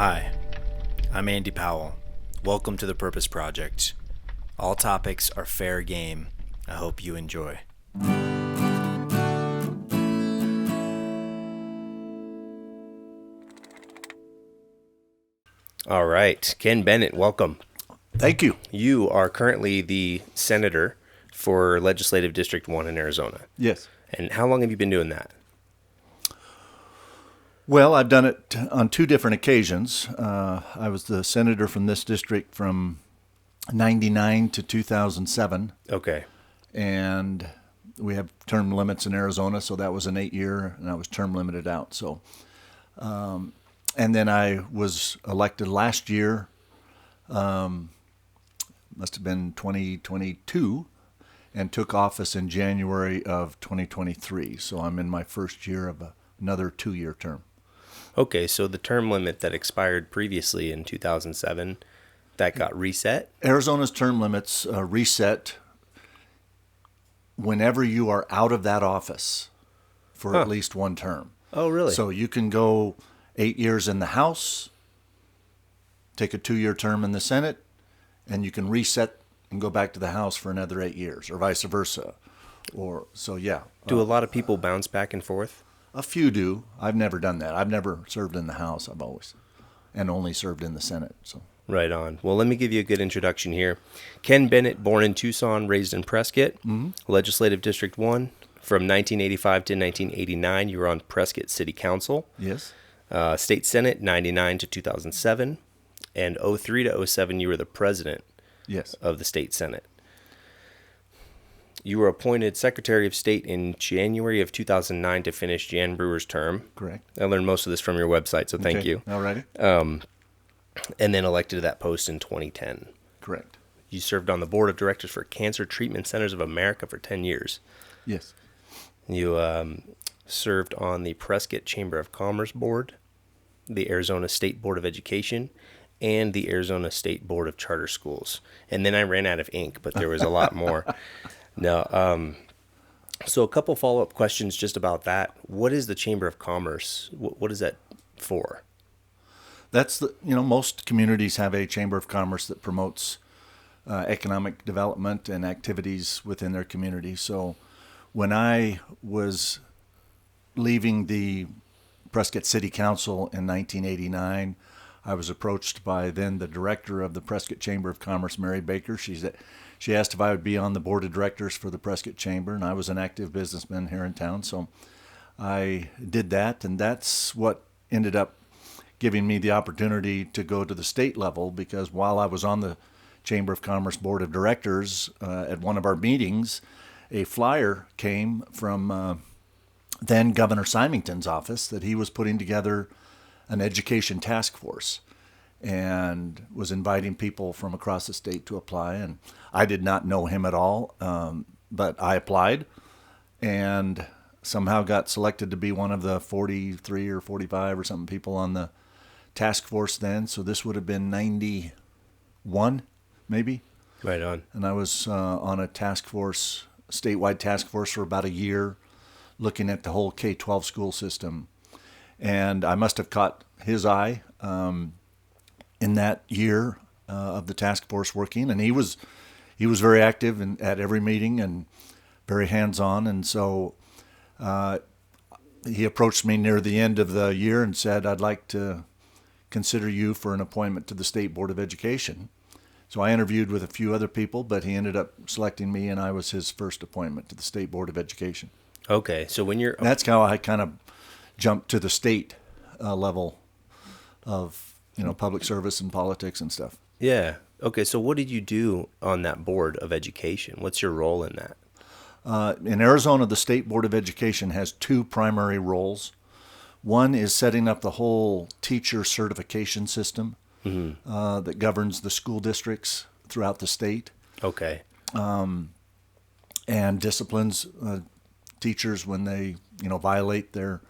Hi, I'm Andy Powell. Welcome to the Purpose Project. All topics are fair game. I hope you enjoy. All right, Ken Bennett, welcome. Thank you. You are currently the senator for Legislative District 1 in Arizona. Yes. And how long have you been doing that? Well, I've done it on two different occasions. I was the senator from this district from 99 to 2007. Okay. And we have term limits in Arizona, so that was an 8-year, and I was term limited out. So, and then I was elected last year, must have been 2022, and took office in January of 2023. So I'm in my first year of another 2-year term. Okay, so the term limit that expired previously in 2007, that got reset? Arizona's term limits reset whenever you are out of that office for at least one term. Oh, really? So you can go 8 years in the House, take a 2-year term in the Senate, and you can reset and go back to the House for another 8 years, or vice versa. Do a lot of people bounce back and forth? A few do. I've never done that. I've never served in the House. I've always and only served in the Senate. So. Right on. Well, let me give you a good introduction here. Ken Bennett, born in Tucson, raised in Prescott, Legislative District 1. From 1985 to 1989, you were on Prescott City Council. Yes. State Senate, 99 to 2007. And 03 to 07, you were the president of the State Senate. You were appointed Secretary of State in January of 2009 to finish Jan Brewer's term. Correct. I learned most of this from your website, so thank you. All righty. And then elected to that post in 2010. Correct. You served on the board of directors for Cancer Treatment Centers of America for 10 years. Yes. You served on the Prescott Chamber of Commerce Board, the Arizona State Board of Education, and the Arizona State Board of Charter Schools. And then I ran out of ink, but there was a lot more. No, so a couple follow-up questions just about that. What is the Chamber of Commerce? What is that for? That's most communities have a Chamber of Commerce that promotes economic development and activities within their community. So when I was leaving the Prescott City Council in 1989, I was approached by then the director of the Prescott Chamber of Commerce, Mary Baker. She asked if I would be on the board of directors for the Prescott Chamber, and I was an active businessman here in town, so I did that, and that's what ended up giving me the opportunity to go to the state level, because while I was on the Chamber of Commerce board of directors, at one of our meetings, a flyer came from then Governor Symington's office that he was putting together an education task force and was inviting people from across the state to apply. And I did not know him at all, but I applied and somehow got selected to be one of the 43 or 45 or something people on the task force then. So this would have been 91, maybe. Right on. And I was on a task force, statewide task force, for about a year, looking at the whole K-12 school system. And I must have caught his eye in that year of the task force working, and he was very active at every meeting and very hands-on. And so he approached me near the end of the year and said, "I'd like to consider you for an appointment to the State Board of Education." So I interviewed with a few other people, but he ended up selecting me, and I was his first appointment to the State Board of Education. Okay, so when you're... That's how I kind of jumped to the state level of public service and politics and stuff. Yeah. Okay, so what did you do on that board of education? What's your role in that? In Arizona, the State Board of Education has two primary roles. One is setting up the whole teacher certification system that governs the school districts throughout the state. Okay. And disciplines teachers when they violate their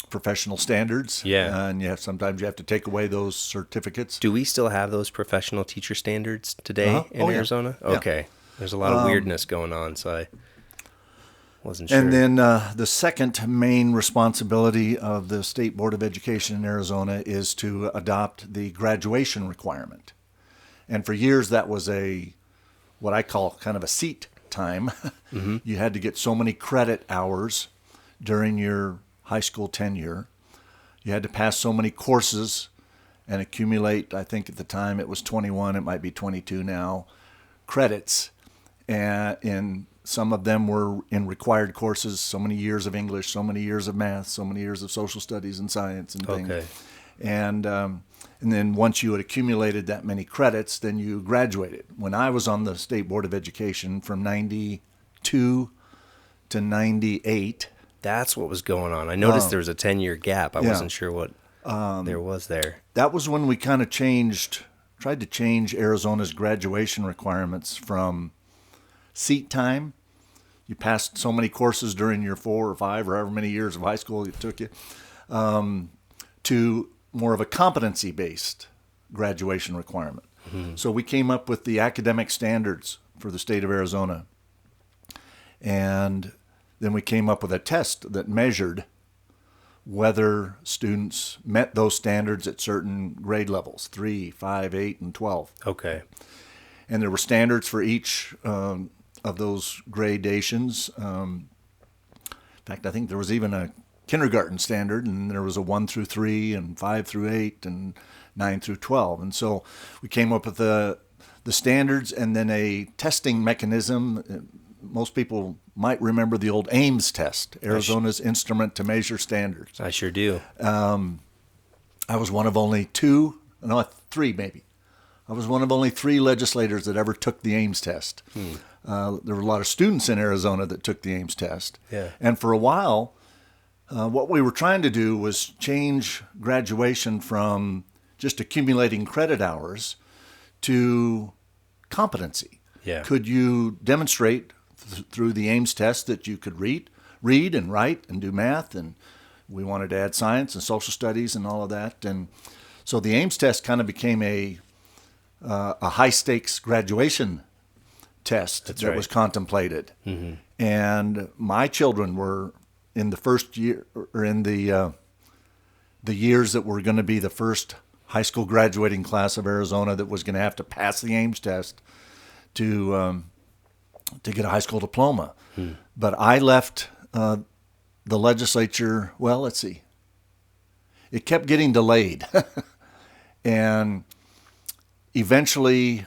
professional standards. Yeah. And sometimes you have to take away those certificates. Do we still have those professional teacher standards today in Arizona? Yeah. Okay. There's a lot of weirdness going on, so Wasn't sure. And then the second main responsibility of the State Board of Education in Arizona is to adopt the graduation requirement. And for years, that was what I call kind of a seat time. Mm-hmm. You had to get so many credit hours during your high school tenure. You had to pass so many courses and accumulate, I think at the time it was 21, it might be 22 now, credits. And some of them were in required courses, so many years of English, so many years of math, so many years of social studies and science and things. Okay. And then once you had accumulated that many credits, then you graduated. When I was on the State Board of Education from 92 to 98. That's what was going on. I noticed there was a 10-year gap. I wasn't sure what there was there. That was when we kind of tried to change Arizona's graduation requirements from seat time. You passed so many courses during your 4 or 5 or however many years of high school it took you, to more of a competency-based graduation requirement. Mm-hmm. So we came up with the academic standards for the state of Arizona. And then we came up with a test that measured whether students met those standards at certain grade levels, 3, 5, 8, and 12. Okay. And there were standards for each of those gradations. In fact, I think there was even a kindergarten standard, and there was a 1 through 3 and 5 through 8 and 9 through 12. And so we came up with the standards and then a testing mechanism. Most people might remember the old Ames test, Arizona's instrument to measure standards. I sure do. I was one of only 3 maybe. I was one of only 3 legislators that ever took the Ames test. There were a lot of students in Arizona that took the Ames test. Yeah. And for a while, what we were trying to do was change graduation from just accumulating credit hours to competency. Yeah. Could you demonstrate through the Ames test that you could read and write and do math? And we wanted to add science and social studies and all of that. And so the Ames test kind of became a high-stakes graduation test that was contemplated. Mm-hmm. And my children were in the first year, or in the years that were going to be the first high school graduating class of Arizona that was going to have to pass the Ames test to get a high school diploma. But I left the legislature, well, let's see. It kept getting delayed. And eventually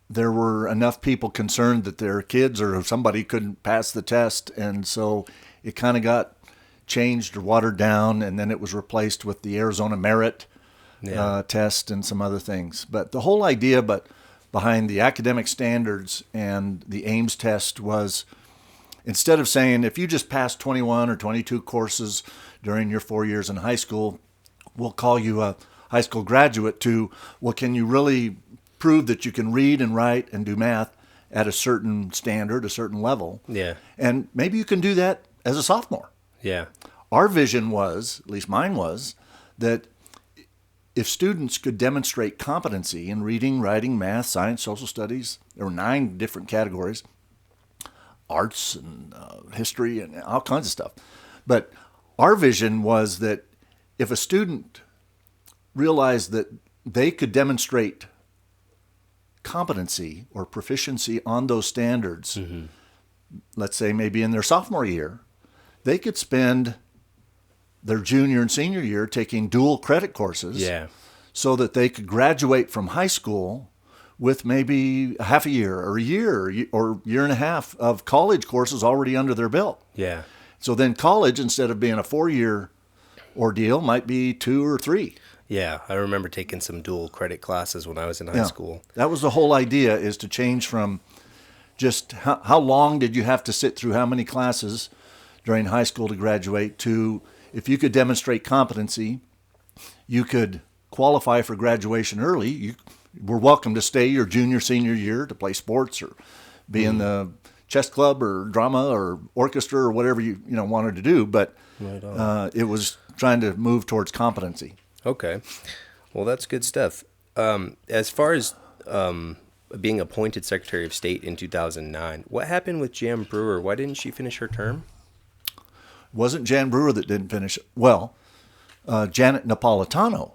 there were enough people concerned that their kids or somebody couldn't pass the test, and so it kind of got changed or watered down, and then it was replaced with the Arizona Merit test and some other things. But the whole idea behind the academic standards and the Ames test was, instead of saying, if you just passed 21 or 22 courses during your 4 years in high school, we'll call you a high school graduate, to, well, can you really prove that you can read and write and do math at a certain standard, a certain level? Yeah. And maybe you can do that as a sophomore. Yeah. Our vision was, at least mine was, that if students could demonstrate competency in reading, writing, math, science, social studies, there were 9 different categories, arts and history and all kinds of stuff. But our vision was that if a student realized that they could demonstrate competency or proficiency on those standards, mm-hmm. let's say maybe in their sophomore year, they could spend their junior and senior year taking dual credit courses, so that they could graduate from high school with maybe a half a year or a year or year and a half of college courses already under their belt. Yeah. So then college, instead of being a 4-year ordeal, might be 2 or 3. Yeah, I remember taking some dual credit classes when I was in high school. That was the whole idea, is to change from just how long did you have to sit through how many classes during high school to graduate, to if you could demonstrate competency, you could qualify for graduation early. You were welcome to stay your junior, senior year to play sports or be in the chess club or drama or orchestra or whatever you wanted to do. But it was trying to move towards competency. Okay. Well, that's good stuff. As far as being appointed Secretary of State in 2009. What happened with Jan Brewer? Why didn't she finish her term? Wasn't Jan Brewer that didn't finish? Well, Janet Napolitano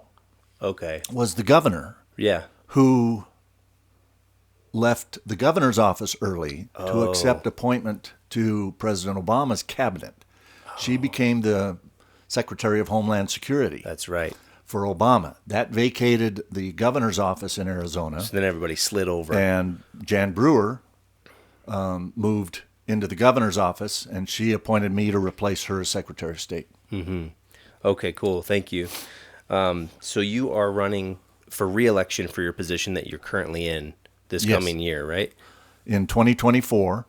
Okay. was the governor Yeah. who left the governor's office early to accept appointment to President Obama's cabinet. She became the Secretary of Homeland Security That's right. for Obama. That vacated the governor's office in Arizona, So then everybody slid over. and Jan Brewer moved into the governor's office, and she appointed me to replace her as Secretary of State. Okay, cool. Thank you. So you are running for re-election for your position that you're currently in this Yes. coming year, right? In 2024,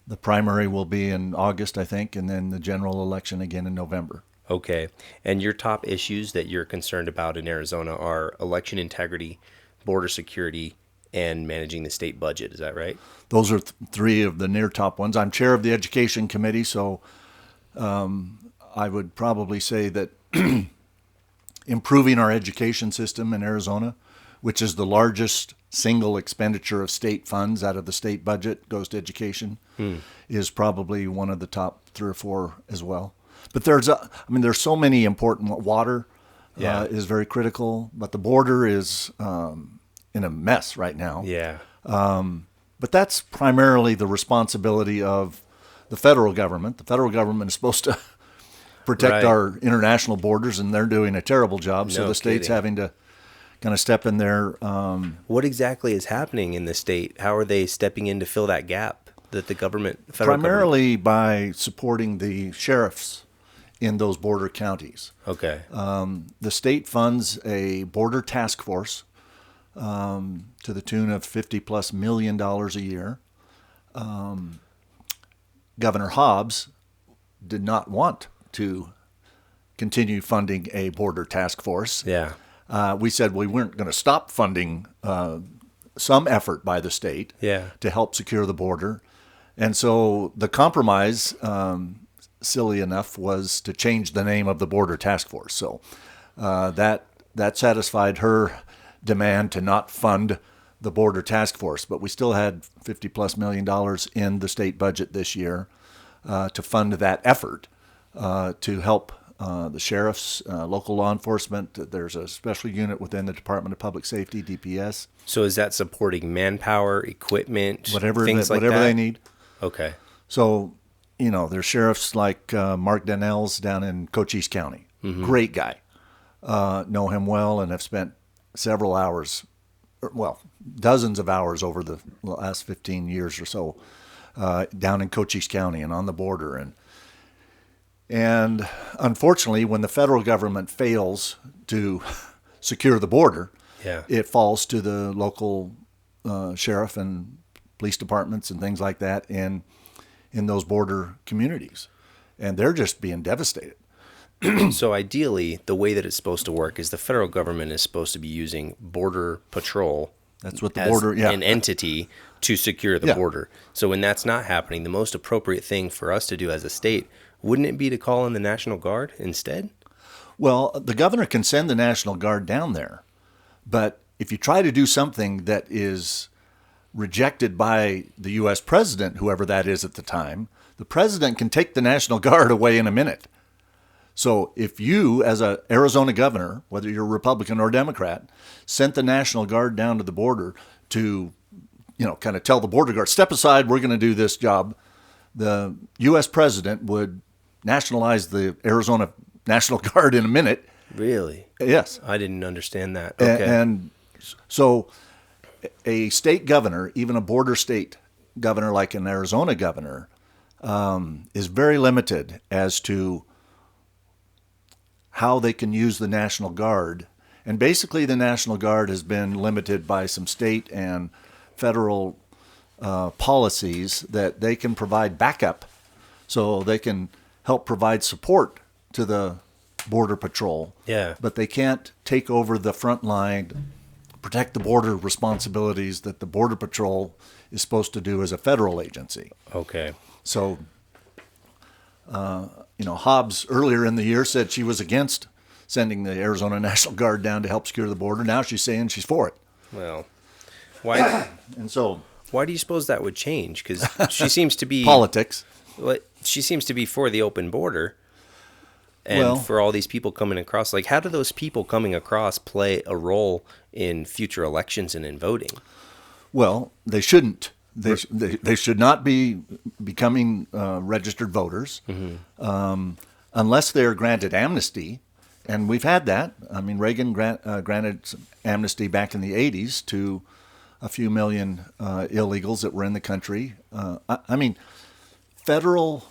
the primary will be in August, I think, and then the general election again in November. Okay. And your top issues that you're concerned about in Arizona are election integrity, border security, and managing the state budget. Is that right? Those are three of the near top ones. I'm chair of the Education Committee, so I would probably say that improving our education system in Arizona, which is the largest single expenditure of state funds out of the state budget, goes to education, is probably one of the top 3 or 4 as well. But there's so many important. Water is very critical, but the border is in a mess right now. Yeah. But that's primarily the responsibility of the federal government. The federal government is supposed to protect Right. our international borders, and they're doing a terrible job. So No the state's kidding. having to kind of step in there. What exactly is happening in the state? How are they stepping in to fill that gap that the government, federal Primarily by supporting the sheriffs in those border counties. government? Okay. The state funds a border task force to the tune of $50+ million a year. Governor Hobbs did not want to continue funding a border task force. Yeah. We said we weren't going to stop funding some effort by the state Yeah. to help secure the border. And so the compromise, silly enough, was to change the name of the border task force. So that satisfied her demand to not fund the border task force. But we still had $50+ million in the state budget this year to fund that effort to help the sheriffs, local law enforcement. There's a special unit within the Department of Public Safety, DPS, So is that supporting manpower, equipment, whatever things like whatever that? they need. Okay. So, there's sheriffs like Mark Donnell's down in Cochise County. Great guy. Know him well and have spent several hours, dozens of hours over the last 15 years or so down in Cochise County and on the border. And unfortunately, when the federal government fails to secure the border, Yeah. it falls to the local sheriff and police departments and things like that in those border communities. And they're just being devastated. So ideally, the way that it's supposed to work is the federal government is supposed to be using Border Patrol That's what the as border, an entity to secure the Yeah. border. So when that's not happening, the most appropriate thing for us to do as a state, wouldn't it be to call in the National Guard instead? Well, the governor can send the National Guard down there, but if you try to do something that is rejected by the U.S. president, whoever that is at the time, the president can take the National Guard away in a minute. So if you, as an Arizona governor, whether you're Republican or Democrat, sent the National Guard down to the border to, kind of tell the border guard, step aside, we're going to do this job, the U.S. president would nationalize the Arizona National Guard in a minute. Really? Yes. I didn't understand that. Okay. And so a state governor, even a border state governor like an Arizona governor, is very limited as to how they can use the National Guard. And basically the National Guard has been limited by some state and federal policies that they can provide backup. So they can help provide support to the Border Patrol. Yeah. But they can't take over the front line, protect the border responsibilities that the Border Patrol is supposed to do as a federal agency. Okay. So, Hobbs earlier in the year said she was against sending the Arizona National Guard down to help secure the border. Now she's saying she's for it. Well, Why? And so Why do you suppose that would change? Because she seems to be politics. She seems to be for the open border, and Well, for all these people coming across. Like, how do those people coming across play a role in future elections and in voting? Well, they shouldn't. They should not be becoming registered voters unless they're granted amnesty. And we've had that. I mean, Reagan granted amnesty back in the 80s to a few million illegals that were in the country. I mean, federal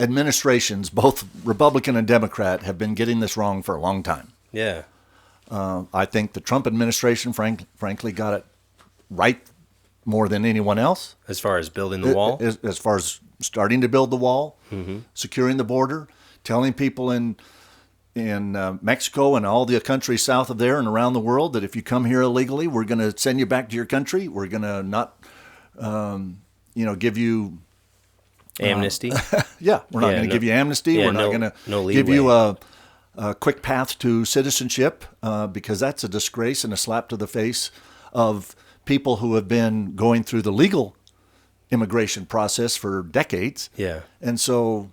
administrations, both Republican and Democrat, have been getting this wrong for a long time. Yeah. I think the Trump administration, frankly, got it right more than anyone else. As far as building the wall? As far as starting to build the wall, securing the border, telling people in Mexico and all the countries south of there and around the world that if you come here illegally, we're going to send you back to your country. We're going to not, give you amnesty. Yeah, we're not going to give you amnesty. We're not going to give you a quick path to citizenship because that's a disgrace and a slap to the face of people who have been going through the legal immigration process for decades. Yeah. And so,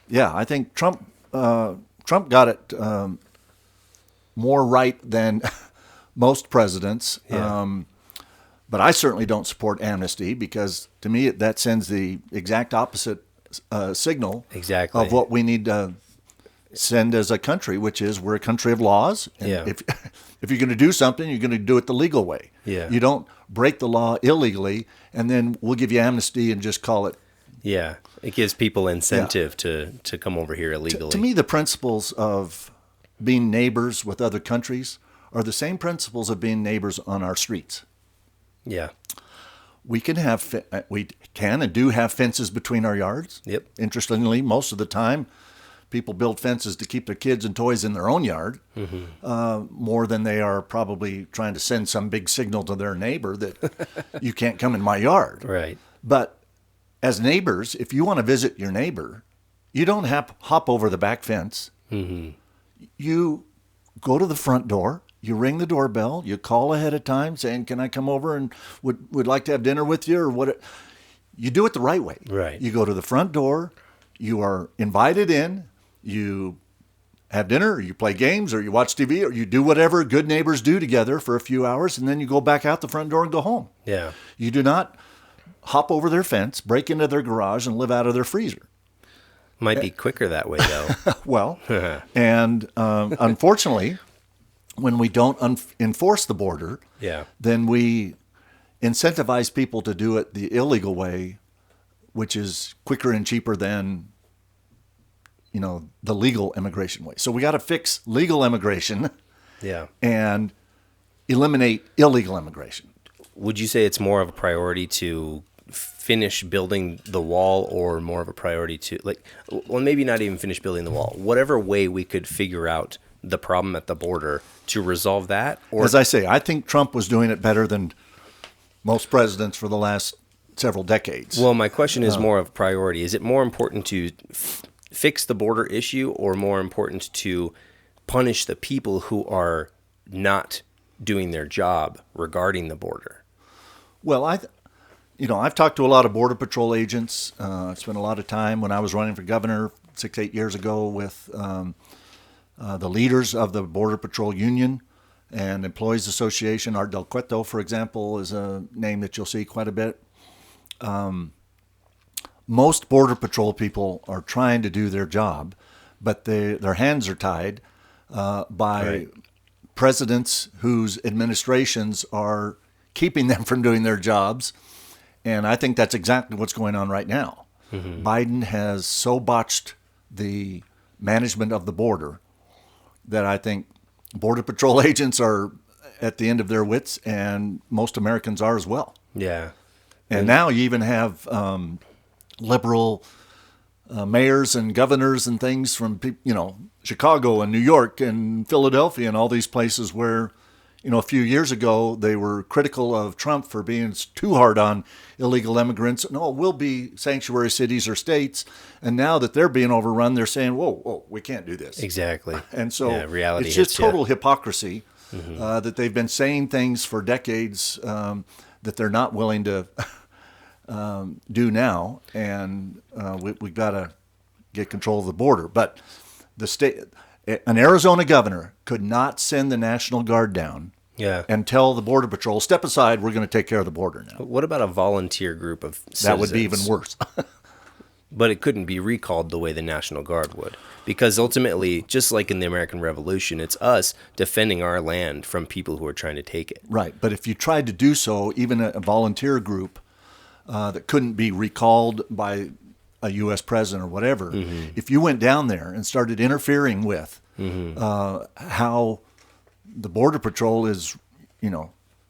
yeah, I think Trump got it more right than most presidents. Yeah. But I certainly don't support amnesty because to me that sends the exact opposite signal Exactly. of what we need to send as a country, which is we're a country of laws. And Yeah. if you're going to do something, you're going to do it the legal way. Yeah. You don't break the law illegally and then we'll give you amnesty and just call it. Yeah. It gives people incentive to come over here illegally. To me, the principles of being neighbors with other countries are the same principles of being neighbors on our streets. Yeah. We can and do have fences between our yards. Yep. Interestingly, most of the time, people build fences to keep their kids and toys in their own yard, more than they are probably trying to send some big signal to their neighbor that you can't come in my yard. Right. But as neighbors, if you want to visit your neighbor, you don't hop over the back fence. You go to the front door. You ring the doorbell. You call ahead of time saying, "Can I come over and would like to have dinner with you?" Or what? You do it the right way. Right. You go to the front door. You are invited in. You have dinner, or you play games, or you watch TV, or you do whatever good neighbors do together for a few hours, and then you go back out the front door and go home. Yeah. You do not hop over their fence, break into their garage, and live out of their freezer. Might be quicker that way, though. Well, and unfortunately, when we don't enforce the border, Yeah. then we incentivize people to do it the illegal way, which is quicker and cheaper than, the legal immigration way. So we got to fix legal immigration Yeah. and eliminate illegal immigration. Would you say it's more of a priority to finish building the wall, or more of a priority to, maybe not even finish building the wall, whatever way we could figure out the problem at the border to resolve that? Or As I say, I think Trump was doing it better than most presidents for the last several decades. Well, my question is more of priority. Is it more important to fix the border issue, or more important to punish the people who are not doing their job regarding the border? Well, I've talked to a lot of Border Patrol agents. I spent a lot of time when I was running for governor 6-8 years ago with the leaders of the Border Patrol Union and Employees Association. Art Del Cueto, for example, is a name that you'll see quite a bit. Most Border Patrol people are trying to do their job, but their hands are tied by presidents whose administrations are keeping them from doing their jobs. And I think that's exactly what's going on right now. Biden has so botched the management of the border that I think Border Patrol agents are at the end of their wits, and most Americans are as well. Yeah. And now you even have liberal mayors and governors and things from, Chicago and New York and Philadelphia and all these places where, a few years ago they were critical of Trump for being too hard on illegal immigrants. No, we'll be sanctuary cities or states. And now that they're being overrun, they're saying, whoa, we can't do this. Exactly. And so reality it's just hits ya. total hypocrisy that they've been saying things for decades that they're not willing to do now, and we've got to get control of the border. But an Arizona governor could not send the National Guard down and tell the Border Patrol, step aside, we're going to take care of the border now. What about a volunteer group of citizens? That would be even worse. But it couldn't be recalled the way the National Guard would. Because ultimately, just like in the American Revolution, it's us defending our land from people who are trying to take it. Right. But if you tried to do so, even a volunteer group that couldn't be recalled by a U.S. president or whatever, if you went down there and started interfering with how the Border Patrol is,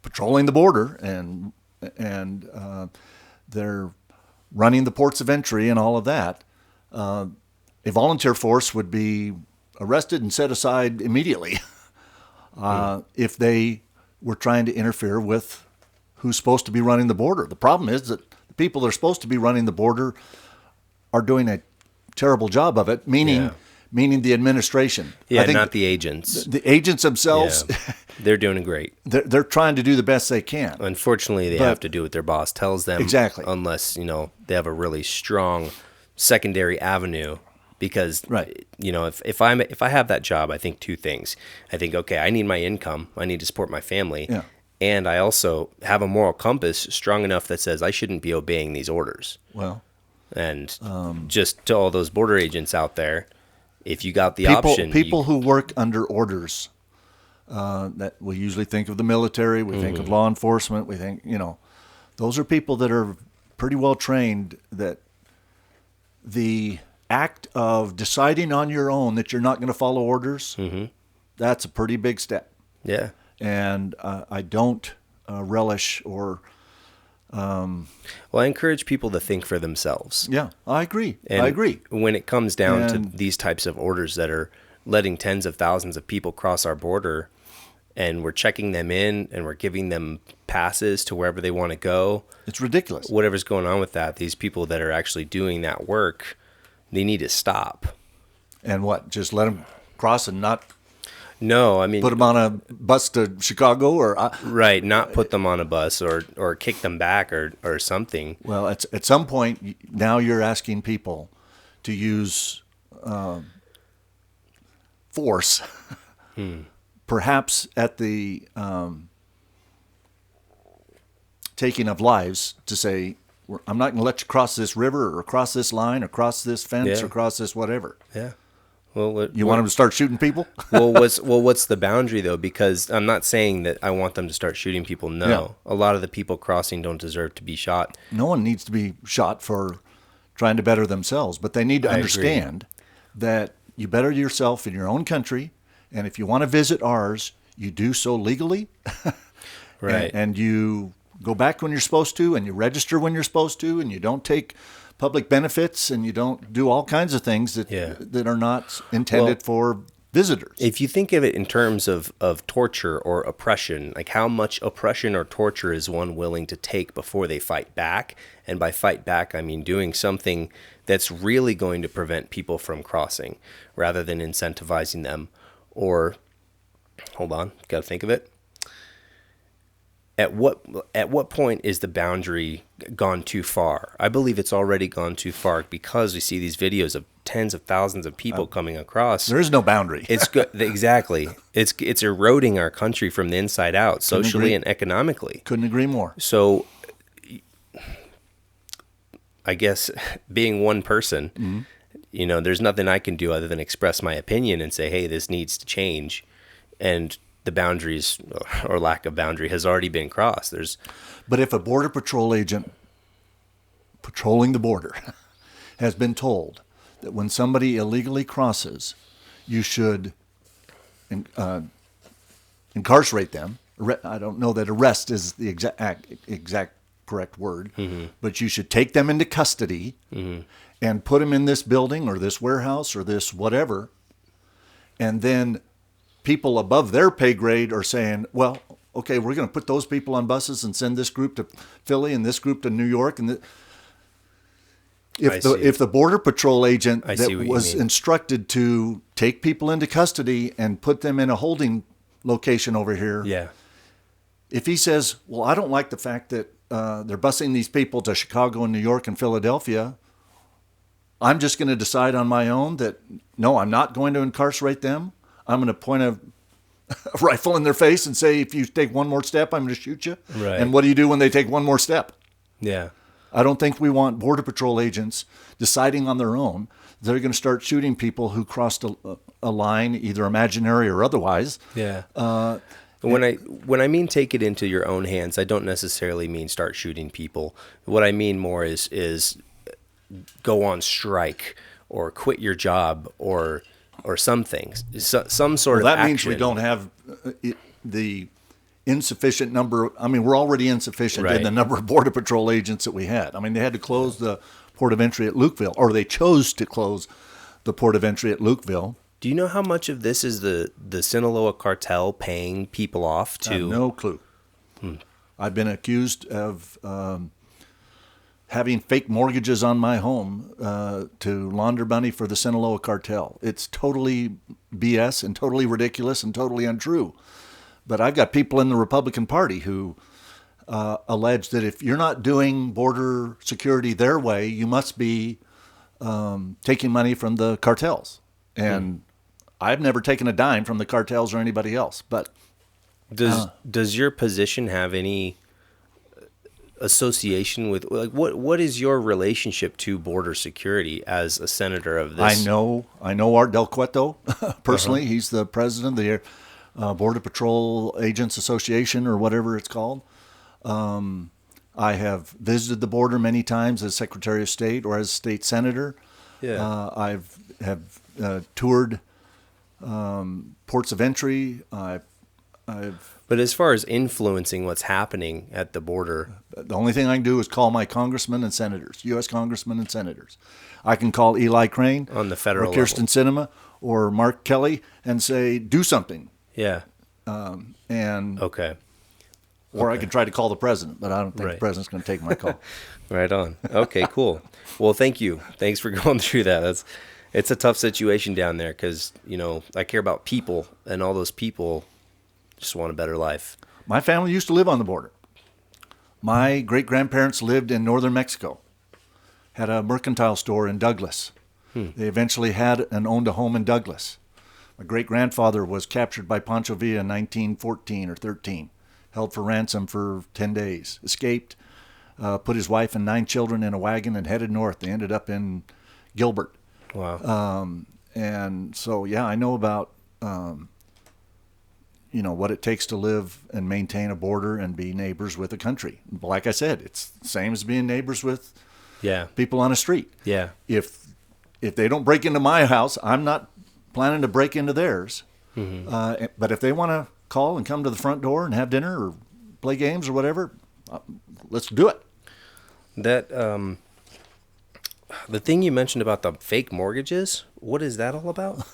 patrolling the border and they're running the ports of entry and all of that, a volunteer force would be arrested and set aside immediately if they were trying to interfere with who's supposed to be running the border. The problem is that the people that are supposed to be running the border are doing a terrible job of it, meaning the administration. Yeah, I think not the agents. The agents themselves, they're doing great. They're trying to do the best they can. Unfortunately, they have to do what their boss tells them. Exactly. Unless, they have a really strong secondary avenue. Because, if I have that job, I think two things. I think, okay, I need my income. I need to support my family. Yeah. And I also have a moral compass strong enough that says I shouldn't be obeying these orders. Well, and just to all those border agents out there, if you got the option. People who work under orders, that we usually think of the military, we think of law enforcement, we think, those are people that are pretty well trained, that the act of deciding on your own that you're not going to follow orders, that's a pretty big step. Yeah. And I don't relish or... well, I encourage people to think for themselves. Yeah, I agree. And when it comes down to these types of orders that are letting tens of thousands of people cross our border, and we're checking them in and we're giving them passes to wherever they want to go. It's ridiculous. Whatever's going on with that, these people that are actually doing that work, they need to stop. And what? Just let them cross and not... No, I mean... Put them on a bus to Chicago or... Right, not put them on a bus or kick them back or something. Well, at some point, now you're asking people to use force, perhaps at the taking of lives, to say, I'm not going to let you cross this river or cross this line or cross this fence or cross this whatever. Yeah. Well, you want them to start shooting people? what's the boundary though? Because I'm not saying that I want them to start shooting people. No, Yeah. A lot of the people crossing don't deserve to be shot. No one needs to be shot for trying to better themselves, but they need to understand that you better yourself in your own country, and if you want to visit ours, you do so legally, Right? and you go back when you're supposed to, and you register when you're supposed to, and you don't take public benefits, and you don't do all kinds of things that are not intended for visitors. If you think of it in terms of torture or oppression, like how much oppression or torture is one willing to take before they fight back? And by fight back, I mean doing something that's really going to prevent people from crossing rather than incentivizing them. Or, hold on, got to think of it. At what point is the boundary gone too far? I believe it's already gone too far because we see these videos of tens of thousands of people coming across. There is no boundary. It's good, exactly. It's eroding our country from the inside out, socially and economically. Couldn't agree more. So, I guess being one person, there's nothing I can do other than express my opinion and say, hey, this needs to change, and the boundaries or lack of boundary has already been crossed. But if a Border Patrol agent patrolling the border has been told that when somebody illegally crosses, you should incarcerate them. I don't know that arrest is the exact correct word, but you should take them into custody and put them in this building or this warehouse or this whatever, and then people above their pay grade are saying, well, okay, we're going to put those people on buses and send this group to Philly and this group to New York. And if the Border Patrol agent that was instructed to take people into custody and put them in a holding location over here. Yeah. If he says, well, I don't like the fact that they're busing these people to Chicago and New York and Philadelphia, I'm just going to decide on my own that, no, I'm not going to incarcerate them. I'm going to point a rifle in their face and say, if you take one more step, I'm going to shoot you. Right. And what do you do when they take one more step? Yeah. I don't think we want Border Patrol agents deciding on their own. They're going to start shooting people who crossed a line, either imaginary or otherwise. Yeah. When I mean take it into your own hands, I don't necessarily mean start shooting people. What I mean more is go on strike or quit your job or some things, some sort of that action. means we don't have the insufficient number. I mean, we're already insufficient in the number of Border Patrol agents that we had. I mean, they had to close the port of entry at Lukeville, or they chose to close the port of entry at Lukeville. Do you know how much of this is the Sinaloa cartel paying people off to? I have no clue. I've been accused of having fake mortgages on my home to launder money for the Sinaloa cartel. It's totally BS and totally ridiculous and totally untrue. But I've got people in the Republican Party who allege that if you're not doing border security their way, you must be taking money from the cartels. And I've never taken a dime from the cartels or anybody else. But does your position have any association with, like, what is your relationship to border security as a senator of this? I know Art Del Cueto personally. He's the president of the Border Patrol Agents Association, or whatever it's called. I have visited the border many times as Secretary of State or as state senator. Yeah. I've toured ports of entry. But as far as influencing what's happening at the border, the only thing I can do is call my congressmen and senators, U.S. congressmen and senators. I can call Eli Crane on the federal or Kirsten Sinema or Mark Kelly and say, do something. Yeah. Okay. Or I could try to call the president, but I don't think the president's going to take my call. Right on. Okay, cool. Well, thank you. Thanks for going through that. It's a tough situation down there because, I care about people, and all those people just want a better life. My family used to live on the border. My great-grandparents lived in northern Mexico, had a mercantile store in Douglas. They eventually had and owned a home in Douglas. My great-grandfather was captured by Pancho Villa in 1914 or 13, held for ransom for 10 days, escaped, put his wife and 9 children in a wagon and headed north. They ended up in Gilbert. Wow. And so, yeah, I know about, what it takes to live and maintain a border and be neighbors with a country. Like I said, it's the same as being neighbors with people on a street. Yeah. If they don't break into my house, I'm not planning to break into theirs. Mm-hmm. But if they want to call and come to the front door and have dinner or play games or whatever, let's do it. That the thing you mentioned about the fake mortgages, what is that all about?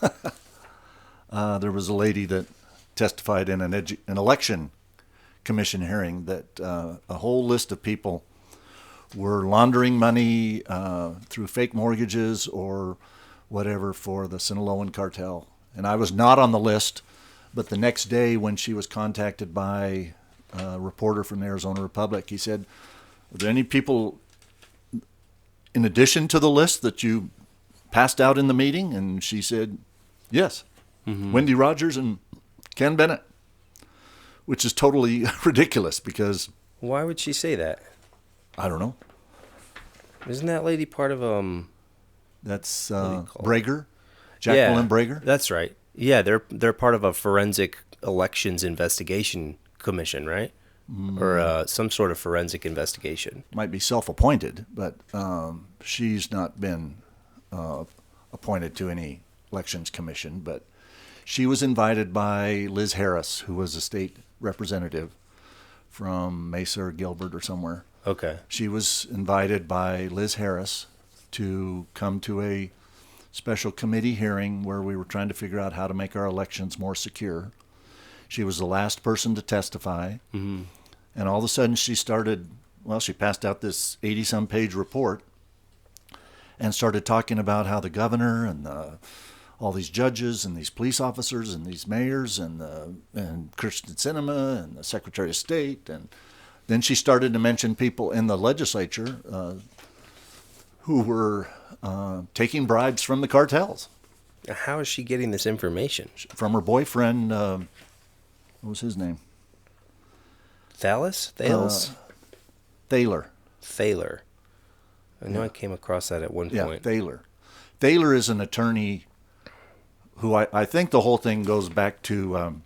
There was a lady that testified in an election commission hearing that a whole list of people were laundering money through fake mortgages or whatever for the Sinaloan cartel. And I was not on the list, but the next day when she was contacted by a reporter from the Arizona Republic, he said, "Are there any people in addition to the list that you passed out in the meeting?" And she said, "Yes, Wendy Rogers and Ken Bennett," which is totally ridiculous because... Why would she say that? I don't know. Isn't that lady part of That's Brager, Jacqueline Brager. That's right. Yeah, they're part of a forensic elections investigation commission, right? Or some sort of forensic investigation. Might be self-appointed, but she's not been appointed to any elections commission. But she was invited by Liz Harris, who was a state representative from Mesa or Gilbert or somewhere. Okay. She was invited by Liz Harris to come to a special committee hearing where we were trying to figure out how to make our elections more secure. She was the last person to testify. Mm-hmm. And all of a sudden she passed out this 80-some page report and started talking about how the governor and all these judges and these police officers and these mayors and Kristen Sinema and the Secretary of State. And then she started to mention people in the legislature who were taking bribes from the cartels. How is she getting this information? From her boyfriend, what was his name? Thales? Thaler. Thaler. I know I came across that at one point. Thaler. Thaler is an attorney who I think the whole thing goes back to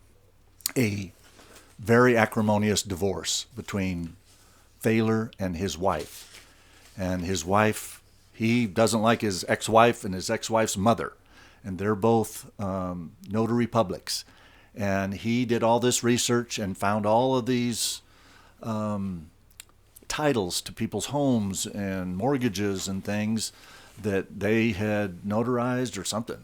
a very acrimonious divorce between Thaler and his wife. And his wife, he doesn't like his ex-wife and his ex-wife's mother. And they're both notary publics. And he did all this research and found all of these titles to people's homes and mortgages and things that they had notarized or something.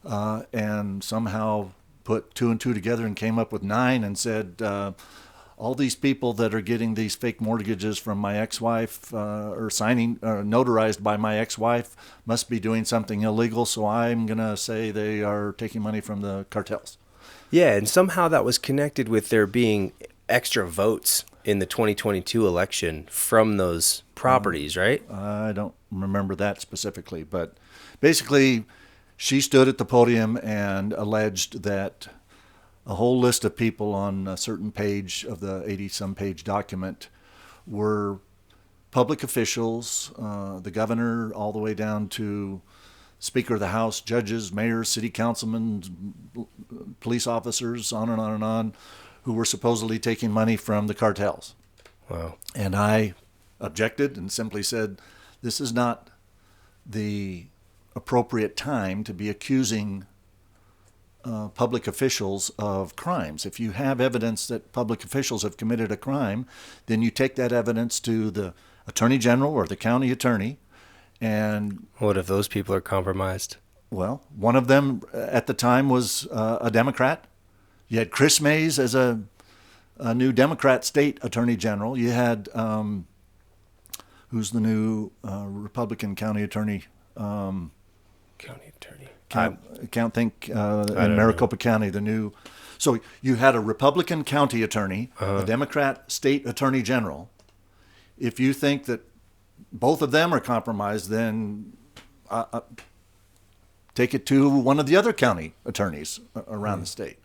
And somehow put 2 and 2 together and came up with 9 and said, all these people that are getting these fake mortgages from my ex-wife or signing notarized by my ex-wife must be doing something illegal, so I'm going to say they are taking money from the cartels. Yeah, and somehow that was connected with there being extra votes in the 2022 election from those properties, right? I don't remember that specifically, but basically she stood at the podium and alleged that a whole list of people on a certain page of the 80-some page document were public officials, the governor all the way down to Speaker of the House, judges, mayors, city councilmen, police officers, on and on and on, who were supposedly taking money from the cartels. Wow. And I objected and simply said, this is not the appropriate time to be accusing public officials of crimes. If you have evidence that public officials have committed a crime, then you take that evidence to the attorney general or the county attorney. And what if those people are compromised? Well, one of them at the time was a Democrat. You had Chris Mays as a new Democrat state attorney general. You had who's the new Republican county attorney? County attorney. Can't think in Maricopa County, the new. So you had a Republican county attorney, a Democrat state attorney general. If you think that both of them are compromised, then take it to one of the other county attorneys around the state.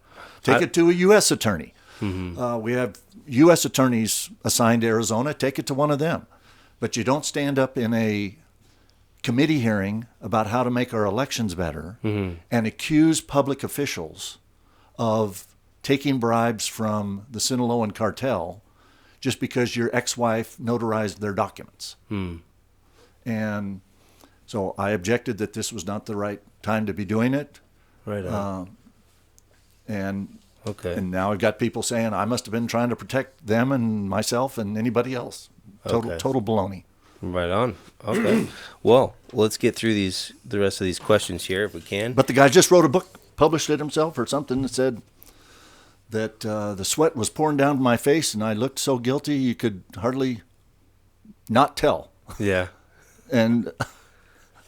Take it to a U.S. attorney. Mm-hmm. We have U.S. attorneys assigned to Arizona. Take it to one of them. But you don't stand up in a committee hearing about how to make our elections better and accuse public officials of taking bribes from the Sinaloan cartel just because your ex-wife notarized their documents. And so I objected that this was not the right time to be doing it. Right on. And now I've got people saying I must have been trying to protect them and myself and anybody else. Total baloney. Right on. Okay. Well, let's get through the rest of these questions here if we can. But the guy just wrote a book, published it himself or something, that said that the sweat was pouring down my face and I looked so guilty you could hardly not tell. Yeah. And I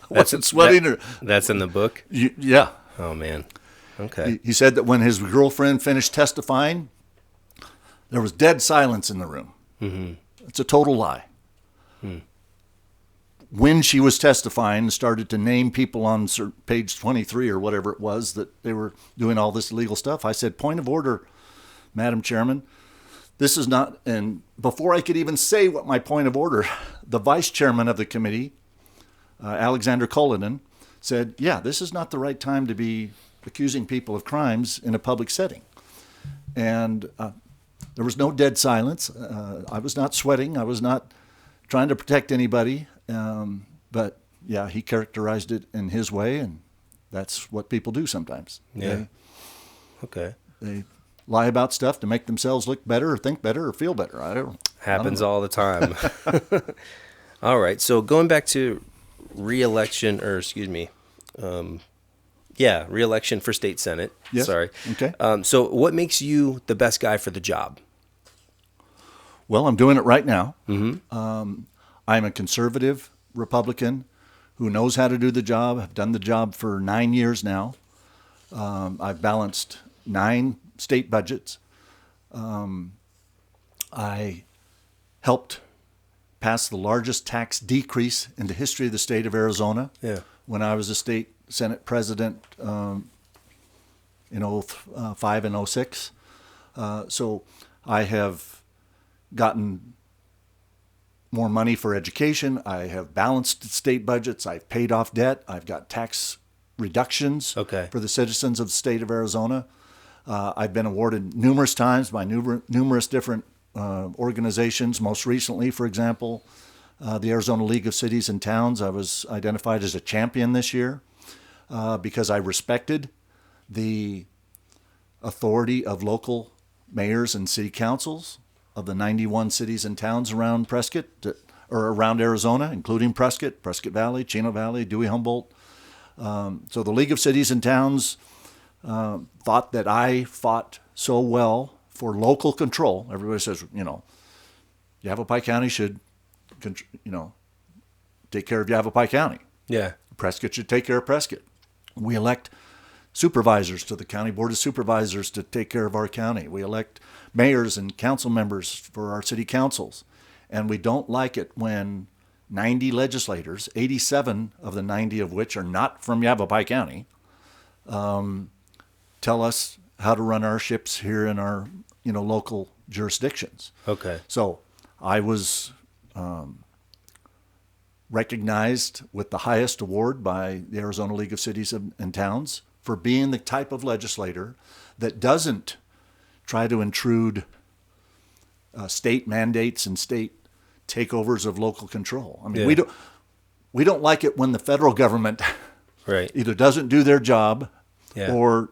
wasn't sweating. That's in the book? Yeah. Oh, man. Okay. He said that when his girlfriend finished testifying, there was dead silence in the room. Mm-hmm. It's a total lie. When she was testifying and started to name people on page 23 or whatever it was that they were doing all this illegal stuff, I said, point of order, Madam Chairman. This is not, and before I could even say what my point of order, the vice chairman of the committee, Alexander Cullinan, said, yeah, this is not the right time to be accusing people of crimes in a public setting. And there was no dead silence. I was not sweating. I was not trying to protect anybody. But yeah, he characterized it in his way, and that's what people do sometimes. Yeah. They lie about stuff to make themselves look better or think better or feel better. Happens all the time. All right. So going back to re-election for state senate. Yes. Sorry. Okay. So what makes you the best guy for the job? Well, I'm doing it right now. Mm-hmm. I'm a conservative Republican who knows how to do the job. I've done the job for 9 years now. I've balanced 9 state budgets. I helped pass the largest tax decrease in the history of the state of Arizona. Yeah. When I was a state Senate president in 05 and 06. So I have gotten more money for education. I have balanced state budgets. I've paid off debt. I've got tax reductions for the citizens of the state of Arizona. I've been awarded numerous times by numerous different organizations. Most recently, for example, the Arizona League of Cities and Towns. I was identified as a champion this year because I respected the authority of local mayors and city councils of the 91 cities and towns around Prescott, or around Arizona, including Prescott, Prescott Valley, Chino Valley, Dewey Humboldt. So the League of Cities and Towns thought that I fought so well for local control. Everybody says, Yavapai County should, take care of Yavapai County. Yeah. Prescott should take care of Prescott. We elect supervisors to the County Board of Supervisors to take care of our county. We elect mayors and council members for our city councils. And we don't like it when 90 legislators, 87 of the 90 of which are not from Yavapai County, tell us how to run our ships here in our local jurisdictions. Okay. So I was recognized with the highest award by the Arizona League of Cities and Towns for being the type of legislator that doesn't try to intrude state mandates and state takeovers of local control. I mean, we don't like it when the federal government either doesn't do their job or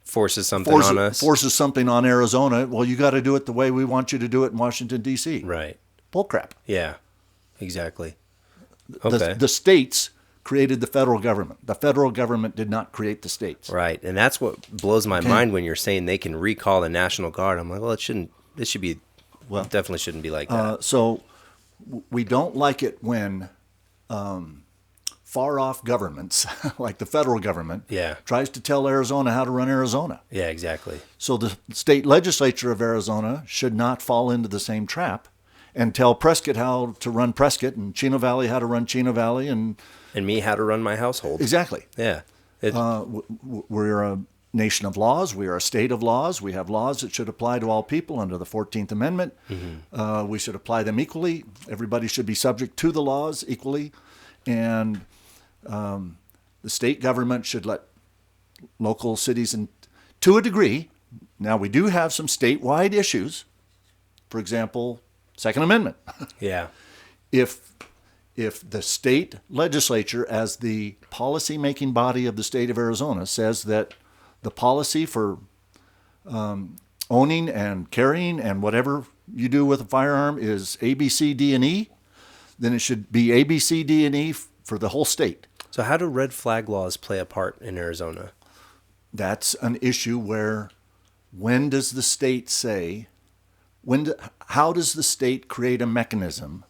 forces something on us. Forces something on Arizona. Well, you got to do it the way we want you to do it in Washington, D.C. Right. Bull crap. Yeah, exactly. The states created the federal government. The federal government did not create the states. Right, and that's what blows my mind when you're saying they can recall the National Guard. I'm like, well, definitely shouldn't be like that. So we don't like it when far-off governments, like the federal government, tries to tell Arizona how to run Arizona. Yeah, exactly. So the state legislature of Arizona should not fall into the same trap and tell Prescott how to run Prescott and Chino Valley how to run Chino Valley and me how to run my household. Exactly. Yeah. We're a nation of laws. We are a state of laws. We have laws that should apply to all people under the 14th Amendment. Mm-hmm. We should apply them equally. Everybody should be subject to the laws equally. And the state government should let local cities, and to a degree, now we do have some statewide issues. For example, Second Amendment. Yeah. If the state legislature, as the policy-making body of the state of Arizona, says that the policy for owning and carrying and whatever you do with a firearm is A, B, C, D, and E, then it should be A, B, C, D, and E for the whole state. So how do red flag laws play a part in Arizona? That's an issue where when does the state say, how does the state create a mechanism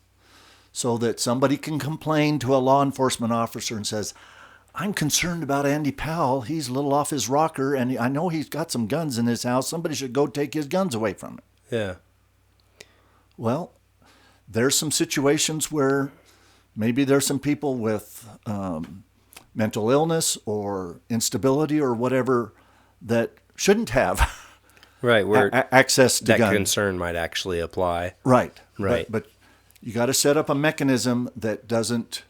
so that somebody can complain to a law enforcement officer and says, I'm concerned about Andy Powell. He's a little off his rocker, and I know he's got some guns in his house. Somebody should go take his guns away from him. Yeah. Well, there's some situations where maybe there's some people with mental illness or instability or whatever that shouldn't have access to that guns. Concern might actually apply. Right. Right. But you got to set up a mechanism that doesn't.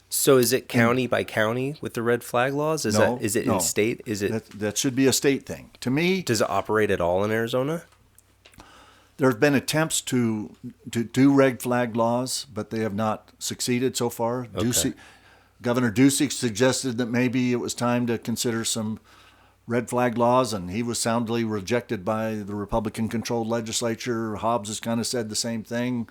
So is it county by county with the red flag laws? Is it in state? Is it that should be a state thing? To me, does it operate at all in Arizona? There have been attempts to do red flag laws, but they have not succeeded so far. Okay. Governor Ducey suggested that maybe it was time to consider some red flag laws, and he was soundly rejected by the Republican-controlled legislature. Hobbs has kind of said the same thing.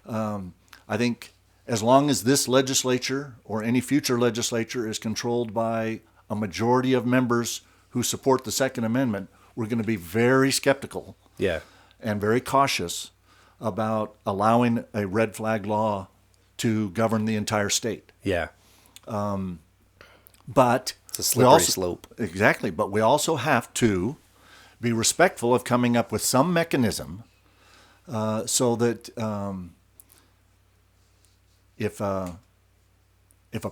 I think as long as this legislature or any future legislature is controlled by a majority of members who support the Second Amendment, we're going to be very skeptical and very cautious about allowing a red flag law to govern the entire state. Yeah. But It's a slippery slope. Exactly. But we also have to be respectful of coming up with some mechanism so that if a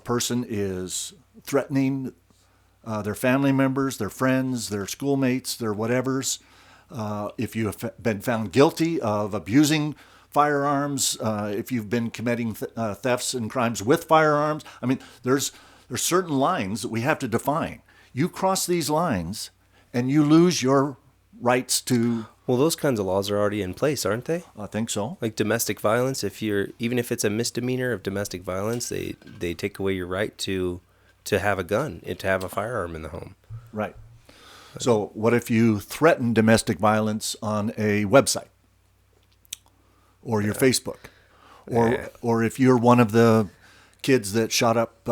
person is threatening their family members, their friends, their schoolmates, their whatevers, if you have been found guilty of abusing firearms, if you've been committing thefts and crimes with firearms, I mean, there's certain lines that we have to define. You cross these lines, and you lose your rights to. Well, those kinds of laws are already in place, aren't they? I think so. Like domestic violence, even if it's a misdemeanor of domestic violence, they take away your right to have a gun and to have a firearm in the home. Right. So what if you threaten domestic violence on a website or your Facebook, or if you're one of the kids that shot up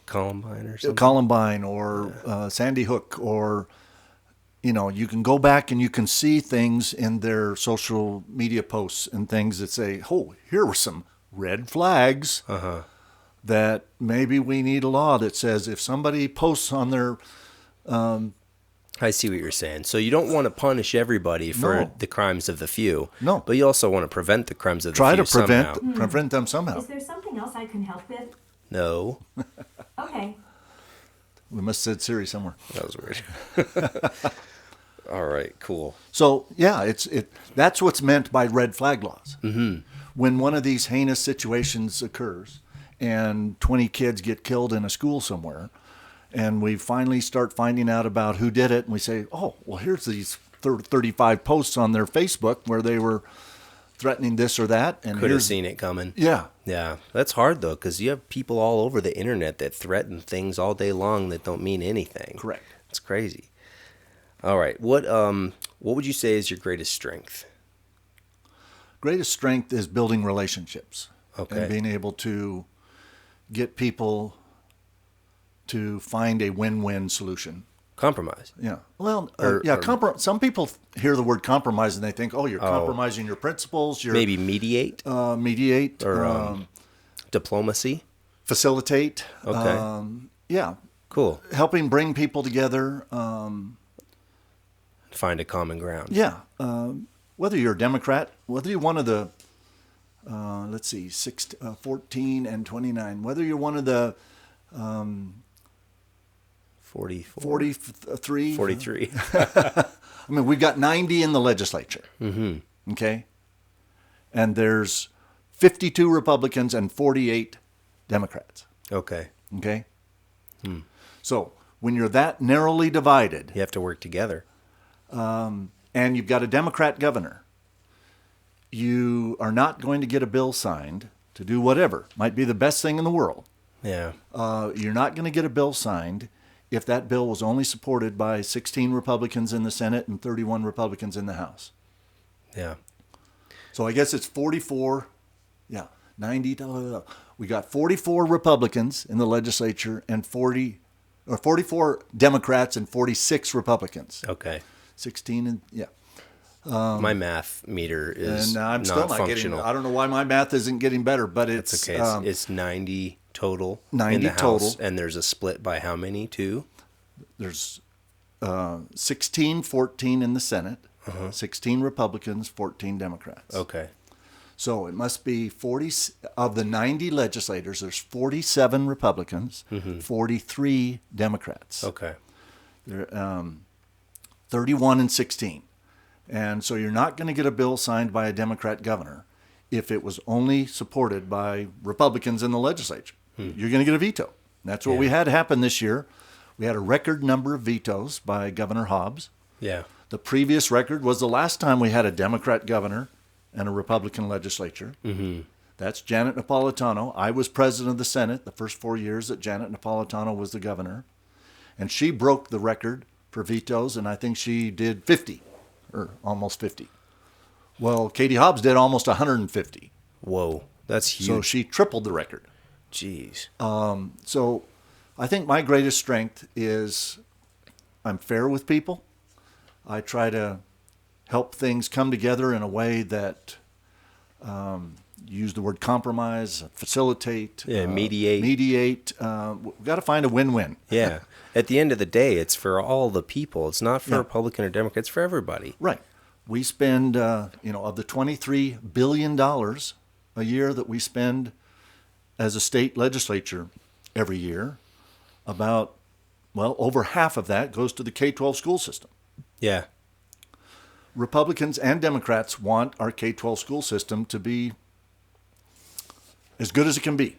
Columbine or something? Columbine or Sandy Hook, or you can go back and you can see things in their social media posts and things that say, oh, here were some red flags that maybe we need a law that says if somebody posts on their I see what you're saying. So you don't want to punish everybody for the crimes of the few. No. But you also want to prevent the crimes of the try few to somehow. prevent them somehow. Is there something else I can help with? No. Okay. We must have said Siri somewhere. That was weird. All right, cool. So yeah, that's what's meant by red flag laws. Mm-hmm. When one of these heinous situations occurs and 20 kids get killed in a school somewhere, and we finally start finding out about who did it, and we say, oh, well, here's these 35 posts on their Facebook where they were threatening this or that. And could have seen it coming. Yeah. Yeah. That's hard, though, because you have people all over the internet that threaten things all day long that don't mean anything. Correct. It's crazy. All right. What would you say is your greatest strength? Greatest strength is building relationships. Okay. And being able to get people to find a win-win solution. Compromise. Yeah. Well, Or some people hear the word compromise and they think, oh, you're compromising your principles. You're maybe mediate. Mediate. Or diplomacy. Facilitate. Okay. Yeah. Cool. Helping bring people together. Find a common ground. Yeah. Whether you're a Democrat, whether you're one of the, 14 and 29, whether you're one of the 43. 43. I mean, we've got 90 in the legislature. Mm-hmm. Okay. And there's 52 Republicans and 48 Democrats. Okay. Okay. So when you're that narrowly divided, You have to work together. and you've got a Democrat governor, you are not going to get a bill signed to do whatever. Might be the best thing in the world. Yeah. You're not going to get a bill signed if that bill was only supported by 16 Republicans in the Senate and 31 Republicans in the House. Yeah. So I guess it's 44, 90. We got 44 Republicans in the legislature and 44 Democrats and 46 Republicans. Okay. 16 and My math meter is and I'm not still not functional. getting. I don't know why my math isn't getting better, but it's It's okay. It's 90 total 90 in the total. House, and there's a split by how many? 2? There's 16, 14 in the Senate, 16 Republicans, 14 Democrats. Okay. So it must be 40 of the 90 legislators. There's 47 Republicans, 43 Democrats. Okay. They're 31 and 16. And so you're not going to get a bill signed by a Democrat governor if it was only supported by Republicans in the legislature. You're going to get a veto. That's what we had happen this year. We had a record number of vetoes by Governor Hobbs. Yeah. The previous record was the last time we had a Democrat governor and a Republican legislature. Mm-hmm. That's Janet Napolitano. I was president of the Senate the first 4 years that Janet Napolitano was the governor. And she broke the record for vetoes, and I think she did 50, or almost 50. Well, Katie Hobbs did almost 150. Whoa. That's huge. So she tripled the record. Jeez. So I think my greatest strength is I'm fair with people. I try to help things come together in a way that use the word compromise, facilitate, mediate. Mediate. We've got to find a win-win. Yeah. At the end of the day, it's for all the people. It's not for Republican or Democrat. It's for everybody. Right. We spend, of the $23 billion a year that we spend as a state legislature every year, about, over half of that goes to the K-12 school system. Yeah. Republicans and Democrats want our K-12 school system to be as good as it can be.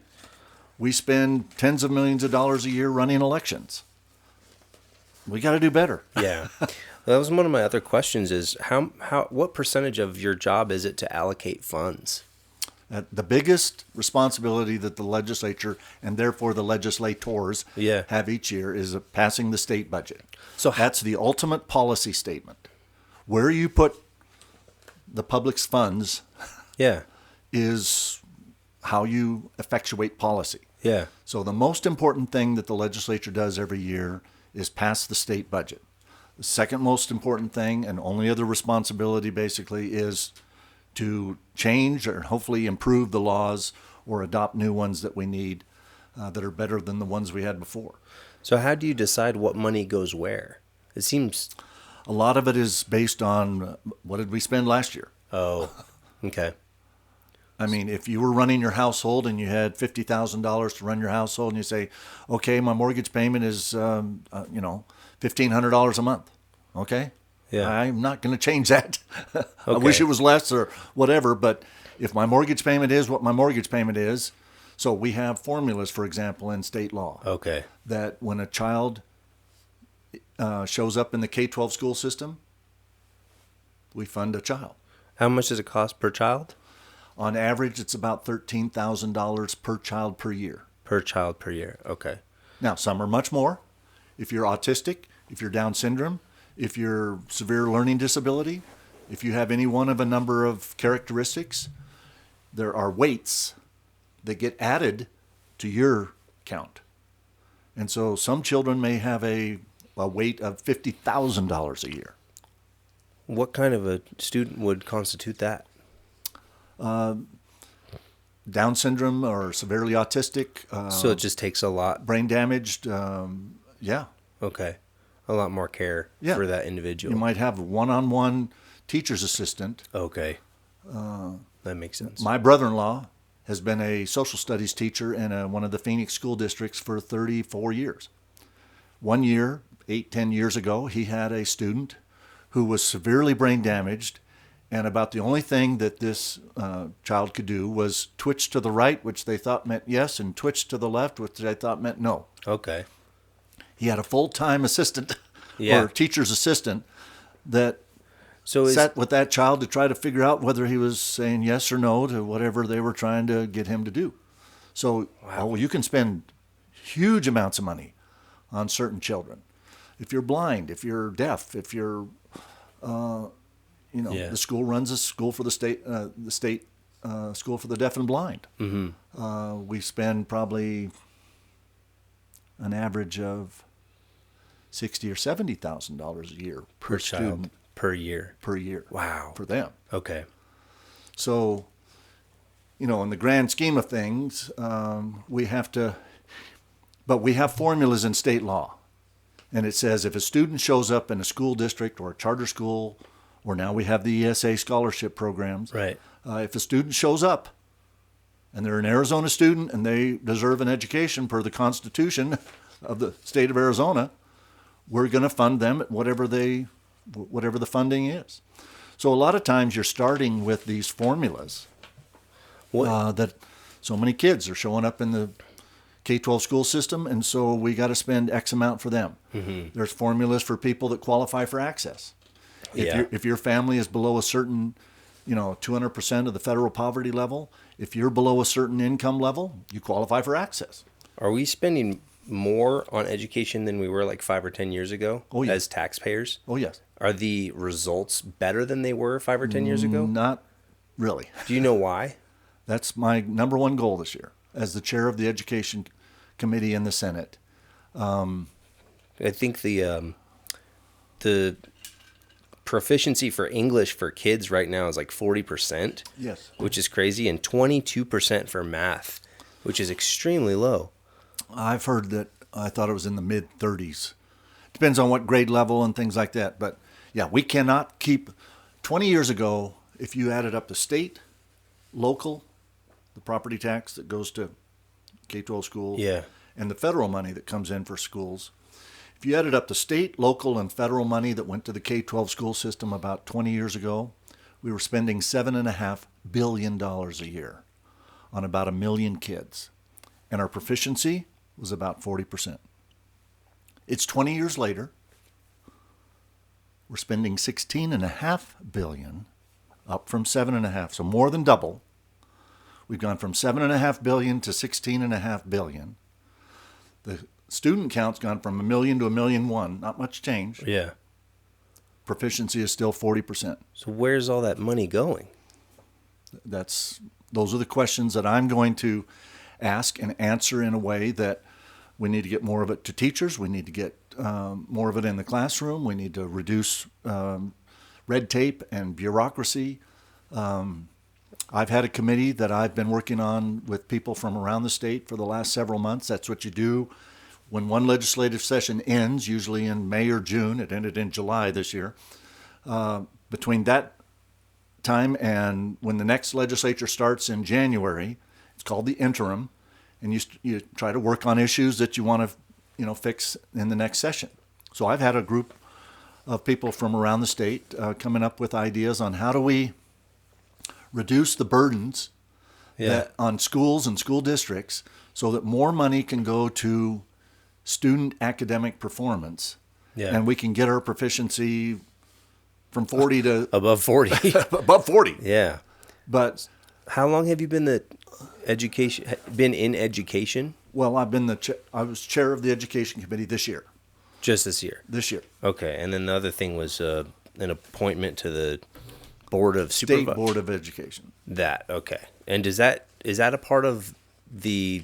We spend tens of millions of dollars a year running elections. We got to do better. Yeah. That was one of my other questions is what percentage of your job is it to allocate funds? The biggest responsibility that the legislature and therefore the legislators have each year is passing the state budget. So that's the ultimate policy statement. Where you put the public's funds is how you effectuate policy. Yeah. So the most important thing that the legislature does every year is pass the state budget. The second most important thing, and only other responsibility basically, is to change or hopefully improve the laws or adopt new ones that we need that are better than the ones we had before. So how do you decide what money goes where? It seems... A lot of it is based on what did we spend last year. Oh, okay. I mean, if you were running your household and you had $50,000 to run your household and you say, okay, my mortgage payment is, $1,500 a month. Okay. Yeah. I'm not going to change that. Okay. I wish it was less or whatever, but if my mortgage payment is what my mortgage payment is, so we have formulas, for example, in state law. Okay. That when a child shows up in the K-12 school system, we fund a child. How much does it cost per child? On average, it's about $13,000 per child per year. Per child per year. Okay. Now, some are much more. If you're autistic, if you're Down syndrome, if you're severe learning disability, if you have any one of a number of characteristics, there are weights that get added to your count. And so some children may have a weight of $50,000 a year. What kind of a student would constitute that? Down syndrome or severely autistic. So it just takes a lot. Brain damaged. Yeah. Okay. A lot more care for that individual. You might have a one-on-one teacher's assistant. Okay. That makes sense. My brother-in-law has been a social studies teacher in one of the Phoenix school districts for 34 years. One year, 10 years ago, he had a student who was severely brain damaged, and about the only thing that this child could do was twitch to the right, which they thought meant yes, and twitch to the left, which they thought meant no. Okay. He had a full-time assistant or teacher's assistant that sat with that child to try to figure out whether he was saying yes or no to whatever they were trying to get him to do. So you can spend huge amounts of money on certain children. If you're blind, if you're deaf, if you're, the school runs a school for the state school for the deaf and blind. Mm-hmm. We spend probably an average of $60,000 or $70,000 a year per student per year. Wow, for them. Okay. So, in the grand scheme of things, we have formulas in state law. And it says if a student shows up in a school district or a charter school, or now we have the ESA scholarship programs. Right. If a student shows up and they're an Arizona student and they deserve an education per the Constitution of the state of Arizona, we're going to fund them at whatever the funding is. So a lot of times you're starting with these formulas that so many kids are showing up in the K-12 school system, and so we got to spend X amount for them. Mm-hmm. There's formulas for people that qualify for access. If your family is below a certain, 200% of the federal poverty level, if you're below a certain income level, you qualify for access. Are we spending more on education than we were like 5 or 10 years ago as taxpayers? Oh, yes. Are the results better than they were 5 or 10 years ago? Not really. Do you know why? That's my number one goal this year as the chair of the Education Committee in the Senate. I think the proficiency for English for kids right now is like 40%. Yes. Which is crazy, and 22% for math, which is extremely low. I've heard that. I thought it was in the mid 30s. Depends on what grade level and things like that. But yeah, we cannot keep. 20 years ago, if you added up the state, local, the property tax that goes to K-12 schools, Yeah. and the federal money that comes in for schools, if you added up the state, local, and federal money that went to the K-12 school system about 20 years ago, we were spending $7.5 billion a year on about 1 million kids. And our proficiency was about 40%. It's 20 years later. We're spending $16.5 billion, up from 7.5, so more than double. We've gone from 7.5 billion to 16.5 billion. The student count's gone from 1 million to 1.1 million, not much change. Yeah. Proficiency is still 40%. So where's all that money going? Those are the questions that I'm going to ask and answer in a way that we need to get more of it to teachers. We need to get more of it in the classroom. We need to reduce red tape and bureaucracy. I've had a committee that I've been working on with people from around the state for the last several months. That's what you do when one legislative session ends, usually in May or June. It ended in July this year. Between that time and when the next legislature starts in January, it's called the interim, and you try to work on issues that you want to fix in the next session. So I've had a group of people from around the state coming up with ideas on how do we reduce the burdens on schools and school districts so that more money can go to student academic performance, and we can get our proficiency from 40 to above 40. above 40. Yeah. But how long have you been in education? Well, I was chair of the education committee this year. Just this year? This year. Okay, and then the other thing was an appointment to the Board of Supervisors. State Board of Education. Okay. And is that a part of the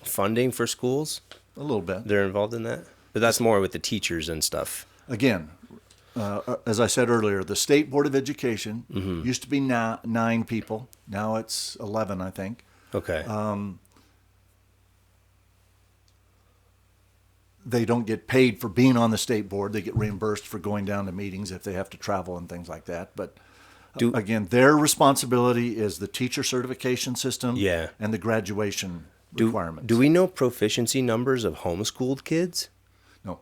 funding for schools? A little bit. They're involved in that? But that's more with the teachers and stuff. Again, as I said earlier, the State Board of Education used to be 9 people. Now it's 11, I think. Okay. They don't get paid for being on the state board. They get reimbursed for going down to meetings if they have to travel and things like that. But again, their responsibility is the teacher certification system and the graduation requirements. Do we know proficiency numbers of homeschooled kids? No.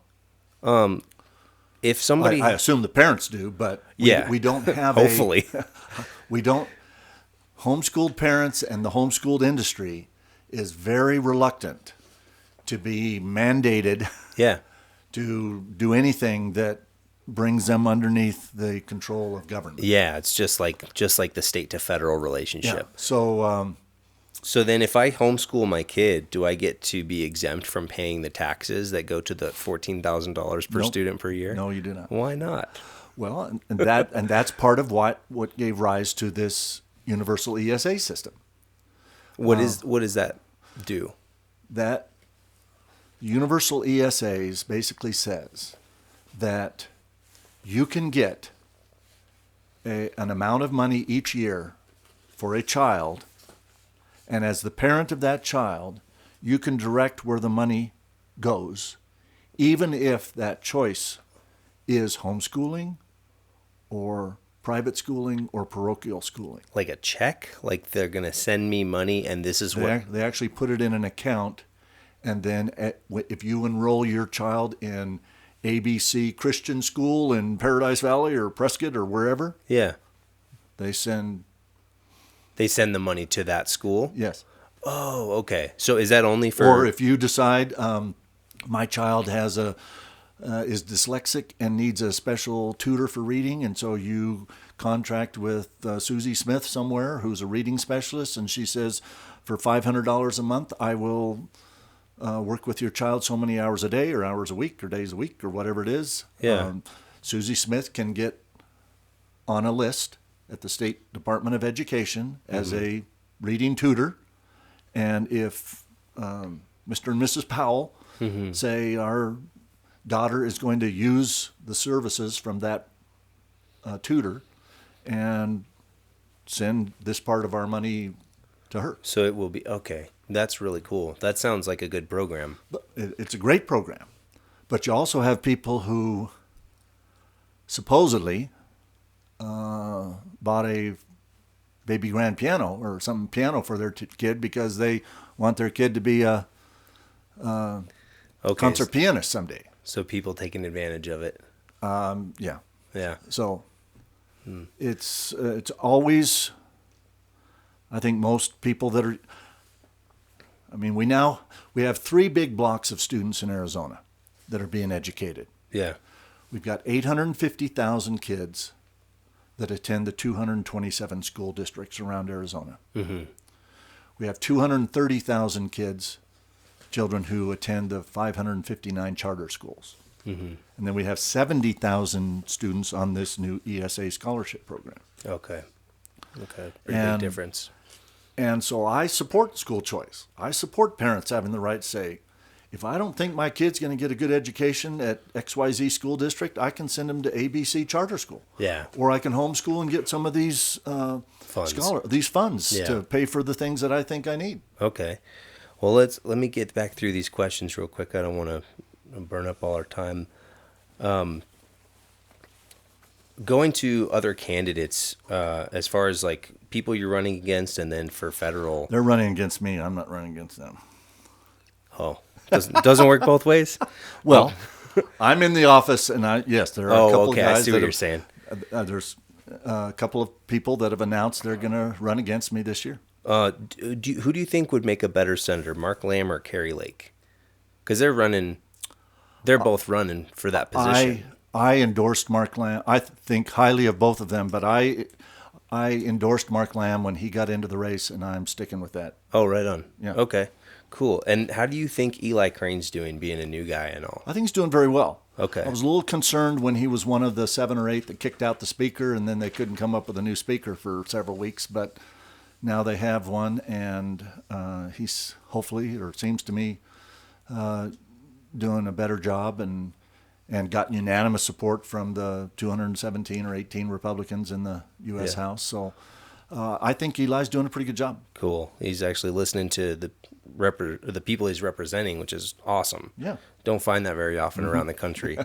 If somebody... I assume the parents do, but we don't have hopefully. We don't... Homeschooled parents and the homeschooled industry is very reluctant to be mandated to do anything that brings them underneath the control of government. Yeah, it's just like the state to federal relationship. Yeah. So so then if I homeschool my kid, do I get to be exempt from paying the taxes that go to the $14,000 per student per year? No, you do not. Why not? Well, and that's part of what gave rise to this universal ESA system. What does that do? That universal ESAs basically says that you can get an amount of money each year for a child, and as the parent of that child, you can direct where the money goes, even if that choice is homeschooling or private schooling or parochial schooling. Like a check? Like they're going to send me money and this is what... They actually put it in an account, and then if you enroll your child in ABC Christian School in Paradise Valley or Prescott or wherever, they send the money to that school? Yes. Oh, okay. So is that only for... Or if you decide my child is dyslexic and needs a special tutor for reading, and so you contract with Susie Smith somewhere who's a reading specialist, and she says, for $500 a month, I will work with your child so many hours a day or hours a week or days a week or whatever it is. Susie Smith can get on a list at the State Department of Education as a reading tutor, and if Mr. and Mrs. Powell say our daughter is going to use the services from that tutor and send this part of our money to her. So it will be, okay. That's really cool. That sounds like a good program. But it's a great program. But you also have people who supposedly bought a baby grand piano or some piano for their kid because they want their kid to be a concert pianist someday. So people taking advantage of it. Yeah. Yeah. So it's always, I think most people that are, I mean, we have 3 big blocks of students in Arizona that are being educated. Yeah. We've got 850,000 kids that attend the 227 school districts around Arizona. Mm-hmm. We have 230,000 children who attend the 559 charter schools. Mm-hmm. And then we have 70,000 students on this new ESA scholarship program. Okay. Pretty big difference. And so I support school choice. I support parents having the right to say, if I don't think my kid's going to get a good education at XYZ school district, I can send them to ABC charter school. Yeah. Or I can homeschool and get some of these funds to pay for the things that I think I need. Okay. Well, let me get back through these questions real quick. I don't want to burn up all our time. Going to other candidates, as far as like people you're running against, and then for federal. They're running against me. I'm not running against them. Oh, doesn't work both ways. Well, I'm in the office, and there are a couple of guys. I see what you're saying. There's a couple of people that have announced they're going to run against me this year. Who do you think would make a better senator, Mark Lamb or Kerry Lake? Because they're both running for that position. I endorsed Mark Lamb. I think highly of both of them, but I endorsed Mark Lamb when he got into the race, and I'm sticking with that. Oh, right on. Yeah. Okay, cool. And how do you think Eli Crane's doing, being a new guy and all? I think he's doing very well. Okay. I was a little concerned when he was one of the 7 or 8 that kicked out the speaker, and then they couldn't come up with a new speaker for several weeks, but now they have one, and he's hopefully, or it seems to me, doing a better job and got unanimous support from the 217 or 18 Republicans in the U.S. House. So I think Eli's doing a pretty good job. Cool. He's actually listening to the people he's representing, which is awesome. Yeah. Don't find that very often around the country.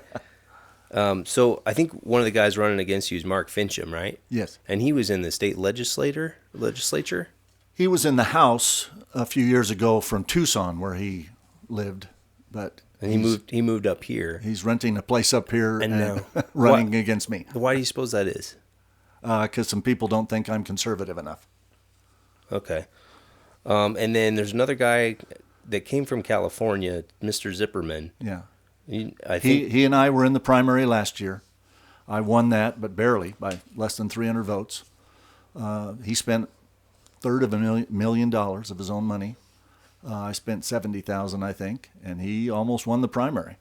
So I think one of the guys running against you is Mark Fincham, right? Yes. And he was in the state legislature? He was in the House a few years ago from Tucson, where he lived, but and he moved up here. He's renting a place up here and now running against me. Why do you suppose that is? Because some people don't think I'm conservative enough. Okay. And then there's another guy that came from California, Mr. Zipperman. Yeah. I think he and I were in the primary last year. I won that, but barely, by less than 300 votes. He spent $1/3 million of his own money. I spent $70,000, I think, and he almost won the primary.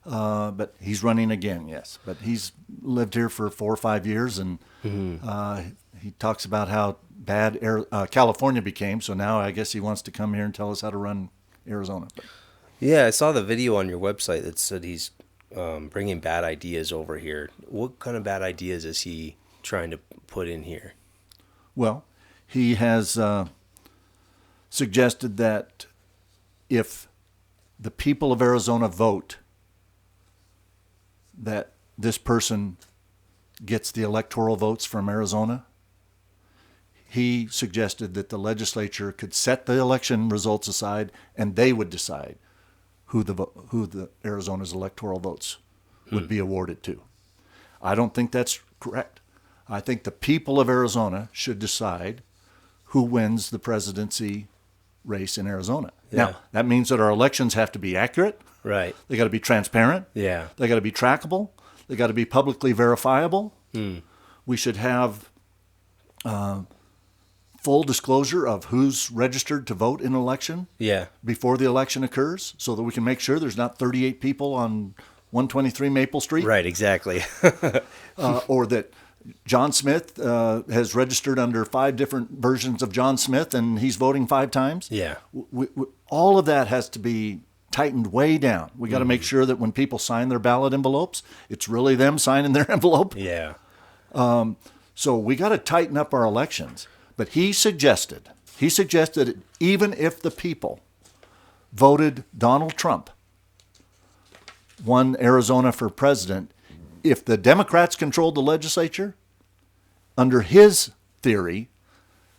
But he's running again, yes. But he's lived here for 4 or 5 years, and he talks about how bad California became. So now I guess he wants to come here and tell us how to run Arizona. But, yeah, I saw the video on your website that said he's bringing bad ideas over here. What kind of bad ideas is he trying to put in here? Well, he has suggested that if the people of Arizona vote that this person gets the electoral votes from Arizona, he suggested that the legislature could set the election results aside and they would decide who the Arizona's electoral votes would be awarded to. I don't think that's correct. I think the people of Arizona should decide who wins the presidency race in Arizona. Yeah. Now, that means that our elections have to be accurate. Right. They got to be transparent. Yeah. They got to be trackable. They got to be publicly verifiable. We should have full disclosure of who's registered to vote in an election before the election occurs, so that we can make sure there's not 38 people on 123 Maple Street. Right, exactly. Or that John Smith has registered under 5 different versions of John Smith and he's voting 5 times. Yeah. All of that has to be tightened way down. We got to make sure that when people sign their ballot envelopes, it's really them signing their envelope. Yeah. So we got to tighten up our elections. But he suggested even if the people voted Donald Trump, won Arizona for president, if the Democrats controlled the legislature, under his theory,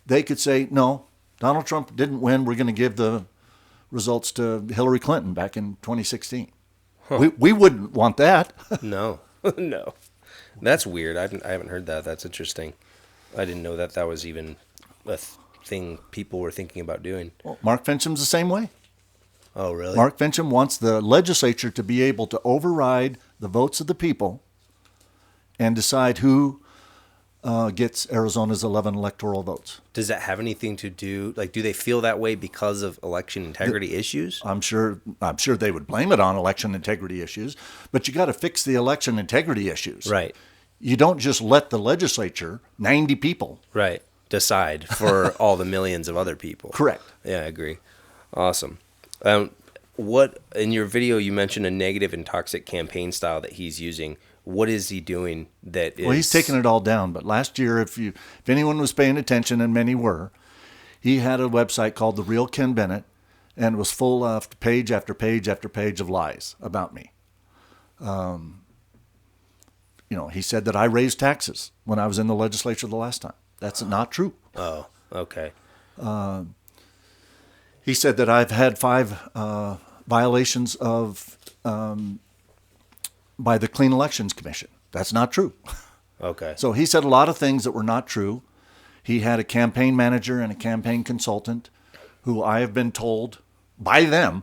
they could say, no, Donald Trump didn't win. We're going to give the results to Hillary Clinton back in 2016. We wouldn't want that. No, no. That's weird. I haven't heard that. That's interesting. I didn't know that was even a thing people were thinking about doing. Well, Mark Fincham's the same way. Oh, really? Mark Fincham wants the legislature to be able to override the votes of the people and decide who gets Arizona's 11 electoral votes. Does that have anything to do, like, do they feel that way because of election integrity issues? I'm sure they would blame it on election integrity issues, but you got to fix the election integrity issues. Right. You don't just let the legislature, 90 people. Right. Decide for all the millions of other people. Correct. Yeah, I agree. Awesome. What, in your video, you mentioned a negative and toxic campaign style that he's using. What is he doing that is... Well, he's taking it all down. But last year, if anyone was paying attention, and many were, he had a website called The Real Ken Bennett, and it was full of page after page after page of lies about me. He said that I raised taxes when I was in the legislature the last time. That's not true. Oh, okay. He said that I've had 5 violations of by the Clean Elections Commission. That's not true. Okay. So he said a lot of things that were not true. He had a campaign manager and a campaign consultant who I have been told by them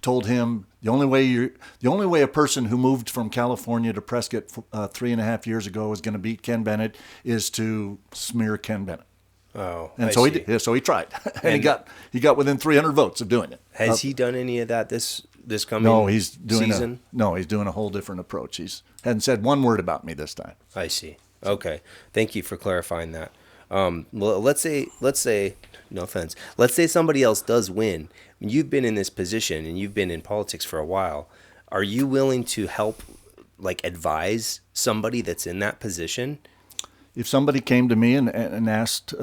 told him the only way a person who moved from California to Prescott 3.5 years ago is going to beat Ken Bennett is to smear Ken Bennett. Oh, and so he did. So he tried, and he got within 300 votes of doing it. Has he done any of that this coming season? He's doing a whole different approach. He's hadn't said one word about me this time. I see. Okay, thank you for clarifying that. Well, let's say, no offense, let's say somebody else does win. You've been in this position and you've been in politics for a while. Are you willing to help, like, advise somebody that's in that position? If somebody came to me and asked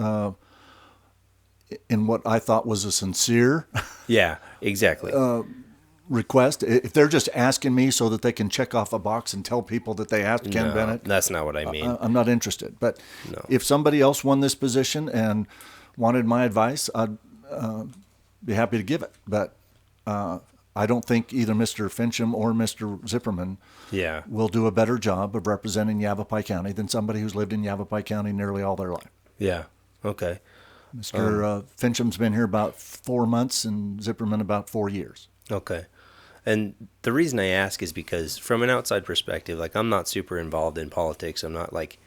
in what I thought was a sincere yeah, exactly. request, if they're just asking me so that they can check off a box and tell people that they asked Ken Bennett, that's not what I mean. I'm not interested. But if somebody else won this position and wanted my advice, I'd be happy to give it. But I don't think either Mr. Fincham or Mr. Zipperman will do a better job of representing Yavapai County than somebody who's lived in Yavapai County nearly all their life. Yeah. Okay. Mr. Fincham's been here about 4 months and Zipperman about 4 years. Okay. And the reason I ask is because from an outside perspective, like, I'm not super involved in politics. I'm not, like,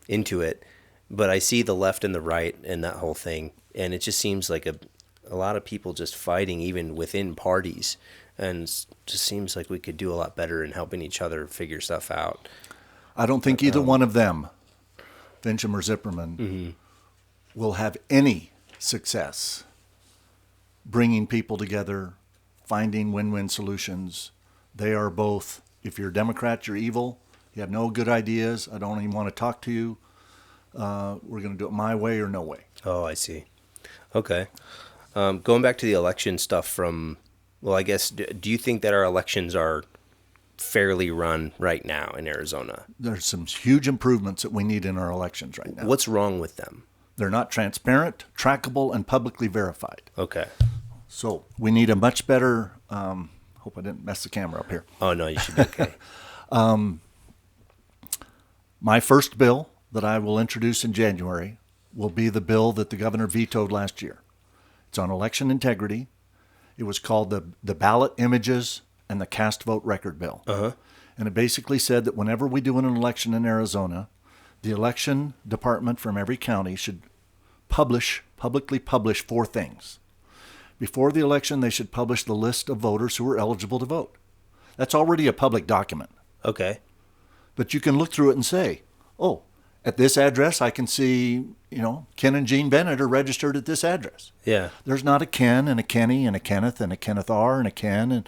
into it. But I see the left and the right and that whole thing. And it just seems like a lot of people just fighting even within parties. And it just seems like we could do a lot better in helping each other figure stuff out. I don't think either one of them, Fincham or Zipperman, will have any success bringing people together, finding win-win solutions. They are both, if you're a Democrat, you're evil. You have no good ideas. I don't even want to talk to you. We're going to do it my way or no way. Oh, I see. Okay. Going back to the election stuff from, well, I guess, do you think that our elections are fairly run right now in Arizona? There's some huge improvements that we need in our elections right now. What's wrong with them? They're not transparent, trackable, and publicly verified. Okay. So we need a much better, hope I didn't mess the camera up here. Oh, no, you should be okay. My first bill that I will introduce in January will be the bill that the governor vetoed last year. It's on election integrity. It was called the Ballot Images and the Cast Vote Record Bill. And it basically said that whenever we do an election in Arizona, the election department from every county should publicly publish 4 things. Before the election, they should publish the list of voters who are eligible to vote. That's already a public document. Okay. But you can look through it and say, oh, at this address, I can see, Ken and Jean Bennett are registered at this address. Yeah. There's not a Ken and a Kenny and a Kenneth and a Kenneth R and a Ken. And,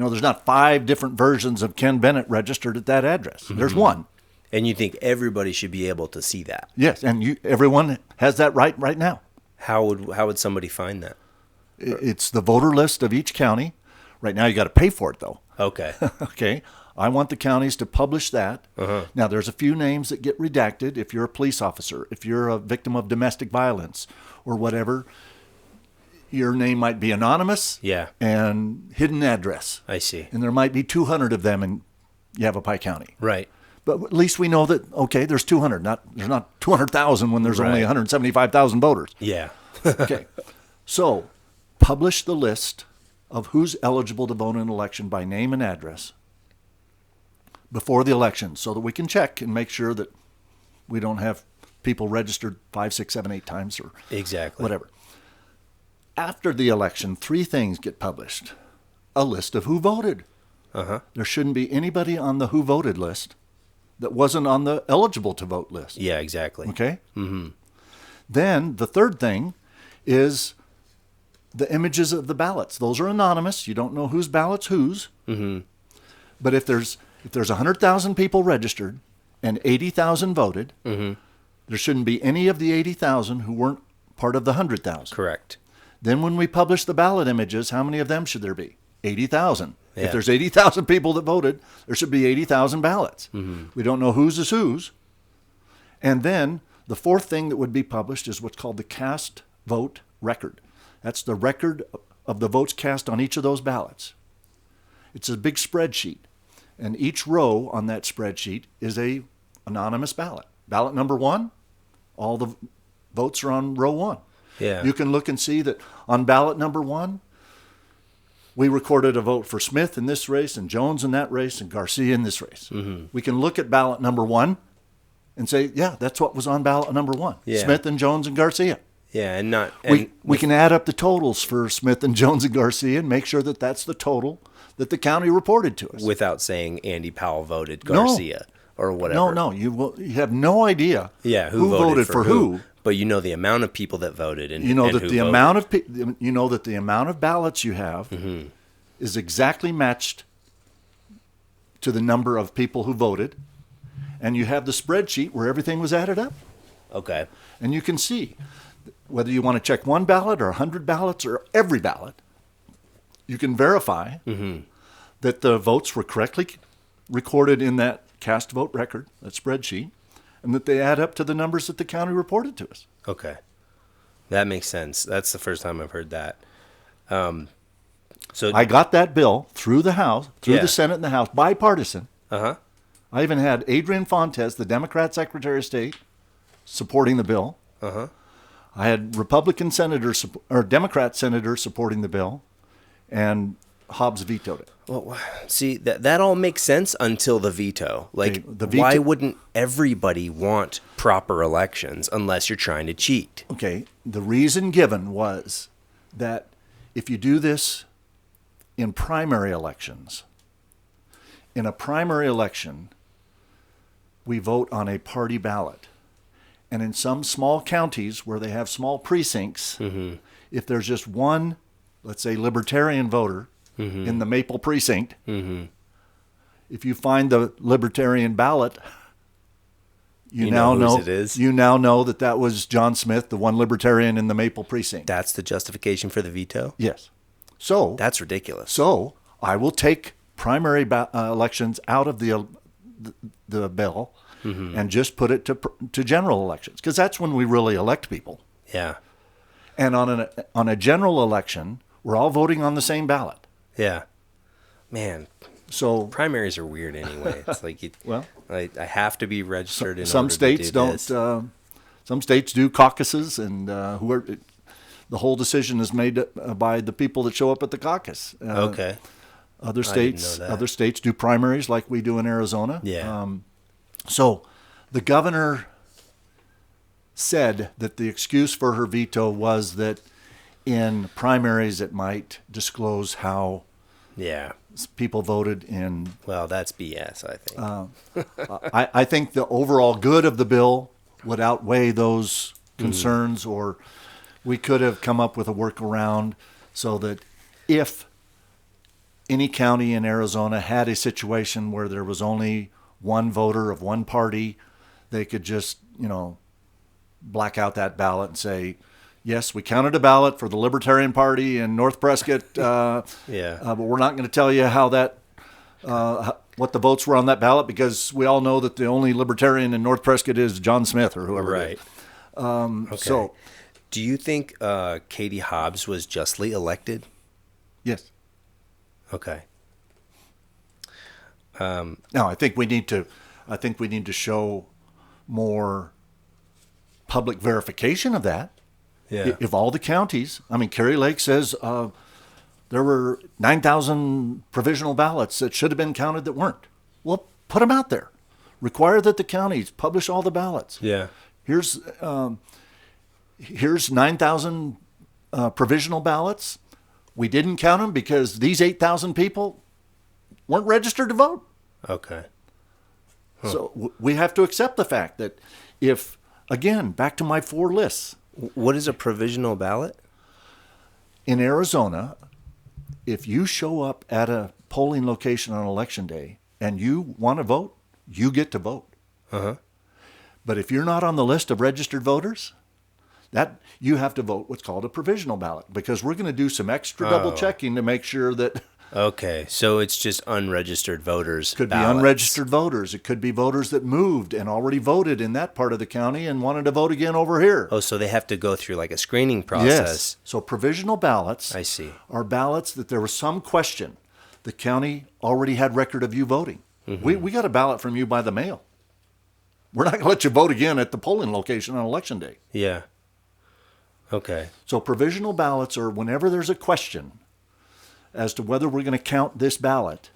there's not 5 different versions of Ken Bennett registered at that address. There's one. And you think everybody should be able to see that? Yes, and everyone has that right now. How would somebody find that? It's the voter list of each county. Right now, you got to pay for it, though. Okay. Okay. I want the counties to publish that. Now, there's a few names that get redacted. If you're a police officer, if you're a victim of domestic violence or whatever, your name might be anonymous. Yeah. And hidden address. I see. And there might be 200 of them in Yavapai County. Right. But at least we know that, okay, there's 200. There's not 200,000 when there's only 175,000 voters. Yeah. Okay. So publish the list of who's eligible to vote in an election by name and address before the election so that we can check and make sure that we don't have people registered 5, 6, 7, 8 times or Exactly. whatever. After the election, 3 things get published. A list of who voted. There shouldn't be anybody on the who voted list that wasn't on the eligible to vote list. Yeah, exactly. Okay? Then the third thing is the images of the ballots. Those are anonymous. You don't know whose ballot's whose. But if there's 100,000 people registered and 80,000 voted, there shouldn't be any of the 80,000 who weren't part of the 100,000. Correct. Then when we publish the ballot images, how many of them should there be? 80,000. Yeah. If there's 80,000 people that voted, there should be 80,000 ballots. We don't know whose is whose. And then the fourth thing that would be published is what's called the cast vote record. That's the record of the votes cast on each of those ballots. It's a big spreadsheet. And each row on that spreadsheet is a anonymous ballot. Ballot number 1, all the votes are on row 1. Yeah. You can look and see that on ballot number 1, we recorded a vote for Smith in this race and Jones in that race and Garcia in this race. We can look at ballot number 1 and say, yeah, that's what was on ballot number 1. Yeah. Smith and Jones and Garcia. Yeah, and not... And We can add up the totals for Smith and Jones and Garcia and make sure that that's the total that the county reported to us. without saying Andy Powell voted Garcia or whatever. No, you have no idea who voted for who. But you know the amount of people that voted, and You know and that who the voted. amount of ballots you have is exactly matched to the number of people who voted, and you have the spreadsheet where everything was added up, Okay. and you can see whether you want to check one ballot or 100 ballots or every ballot. You can verify that the votes were correctly recorded in that cast vote record, that spreadsheet, and that they add up to the numbers that the county reported to us. Okay. That makes sense. That's the first time I've heard that. So I got that bill through the House, through Yeah. the Senate and the House, bipartisan. Uh-huh. I even had Adrian Fontes, the Democrat Secretary of State, supporting the bill. Uh-huh. I had Republican senators or Democrat senators supporting the bill, and Hobbs vetoed it. Well, see, that all makes sense until the veto. Like, Okay, the veto- why wouldn't everybody want proper elections unless you're trying to cheat? Okay, the reason given was that if you do this in primary elections, in a primary election, we vote on a party ballot. And in some small counties where they have small precincts, if there's just one, let's say, libertarian voter in the Maple precinct, if you find the libertarian ballot, you now know whose know it is? you now know that was John Smith, the one libertarian in the Maple precinct. That's the justification for the veto? Yes. So That's ridiculous. So I will take primary elections out of the bill and just put it to general elections, because that's when we really elect people. Yeah. And on a general election, we're all voting on the same ballot. Yeah. Man, So primaries are weird anyway. It's like Well, I have to be registered in some order states to do don't. this. Some states do caucuses, and the whole decision is made by the people that show up at the caucus. Okay. Other didn't states, know that. other states do primaries like we do in Arizona. Yeah. So the governor said that the excuse for her veto was that in primaries it might disclose how Yeah. people voted in. Well, that's BS, I think. I think the overall good of the bill would outweigh those concerns, or we could have come up with a workaround so that if any county in Arizona had a situation where there was only one voter of one party, they could just, black out that ballot and say, yes, we counted a ballot for the Libertarian Party in North Prescott, but we're not going to tell you how that, what the votes were on that ballot, because we all know that the only Libertarian in North Prescott is John Smith or whoever. Right. Okay. So, do you think Katie Hobbs was justly elected? yes. Okay. Now, I think we need to show more public verification of that. Yeah. If all the counties, Kerry Lake says there were 9,000 provisional ballots that should have been counted that weren't. Well, put them out there. Require that the counties publish all the ballots. Yeah. Here's 9,000 provisional ballots. We didn't count them because these 8,000 people weren't registered to vote. Okay. Huh. So we have to accept the fact that if, again, back to my 4 lists. What is a provisional ballot? In Arizona, if you show up at a polling location on election day and you want to vote, you get to vote. Uh-huh. But if you're not on the list of registered voters, that you have to vote what's called a provisional ballot, because we're going to do some extra double checking to make sure that. Okay, so it's just unregistered voters. Could ballots. be unregistered voters. It could be voters that moved and already voted in that part of the county and wanted to vote again over here. Oh, so they have to go through like a screening process. Yes. So provisional ballots. I see. Are ballots that there was some question. The county already had record of you voting. Mm-hmm. We got a ballot from you by the mail. We're not going to let you vote again at the polling location on election day. Yeah. Okay. So provisional ballots are whenever there's a question as to whether we're going to count this ballot,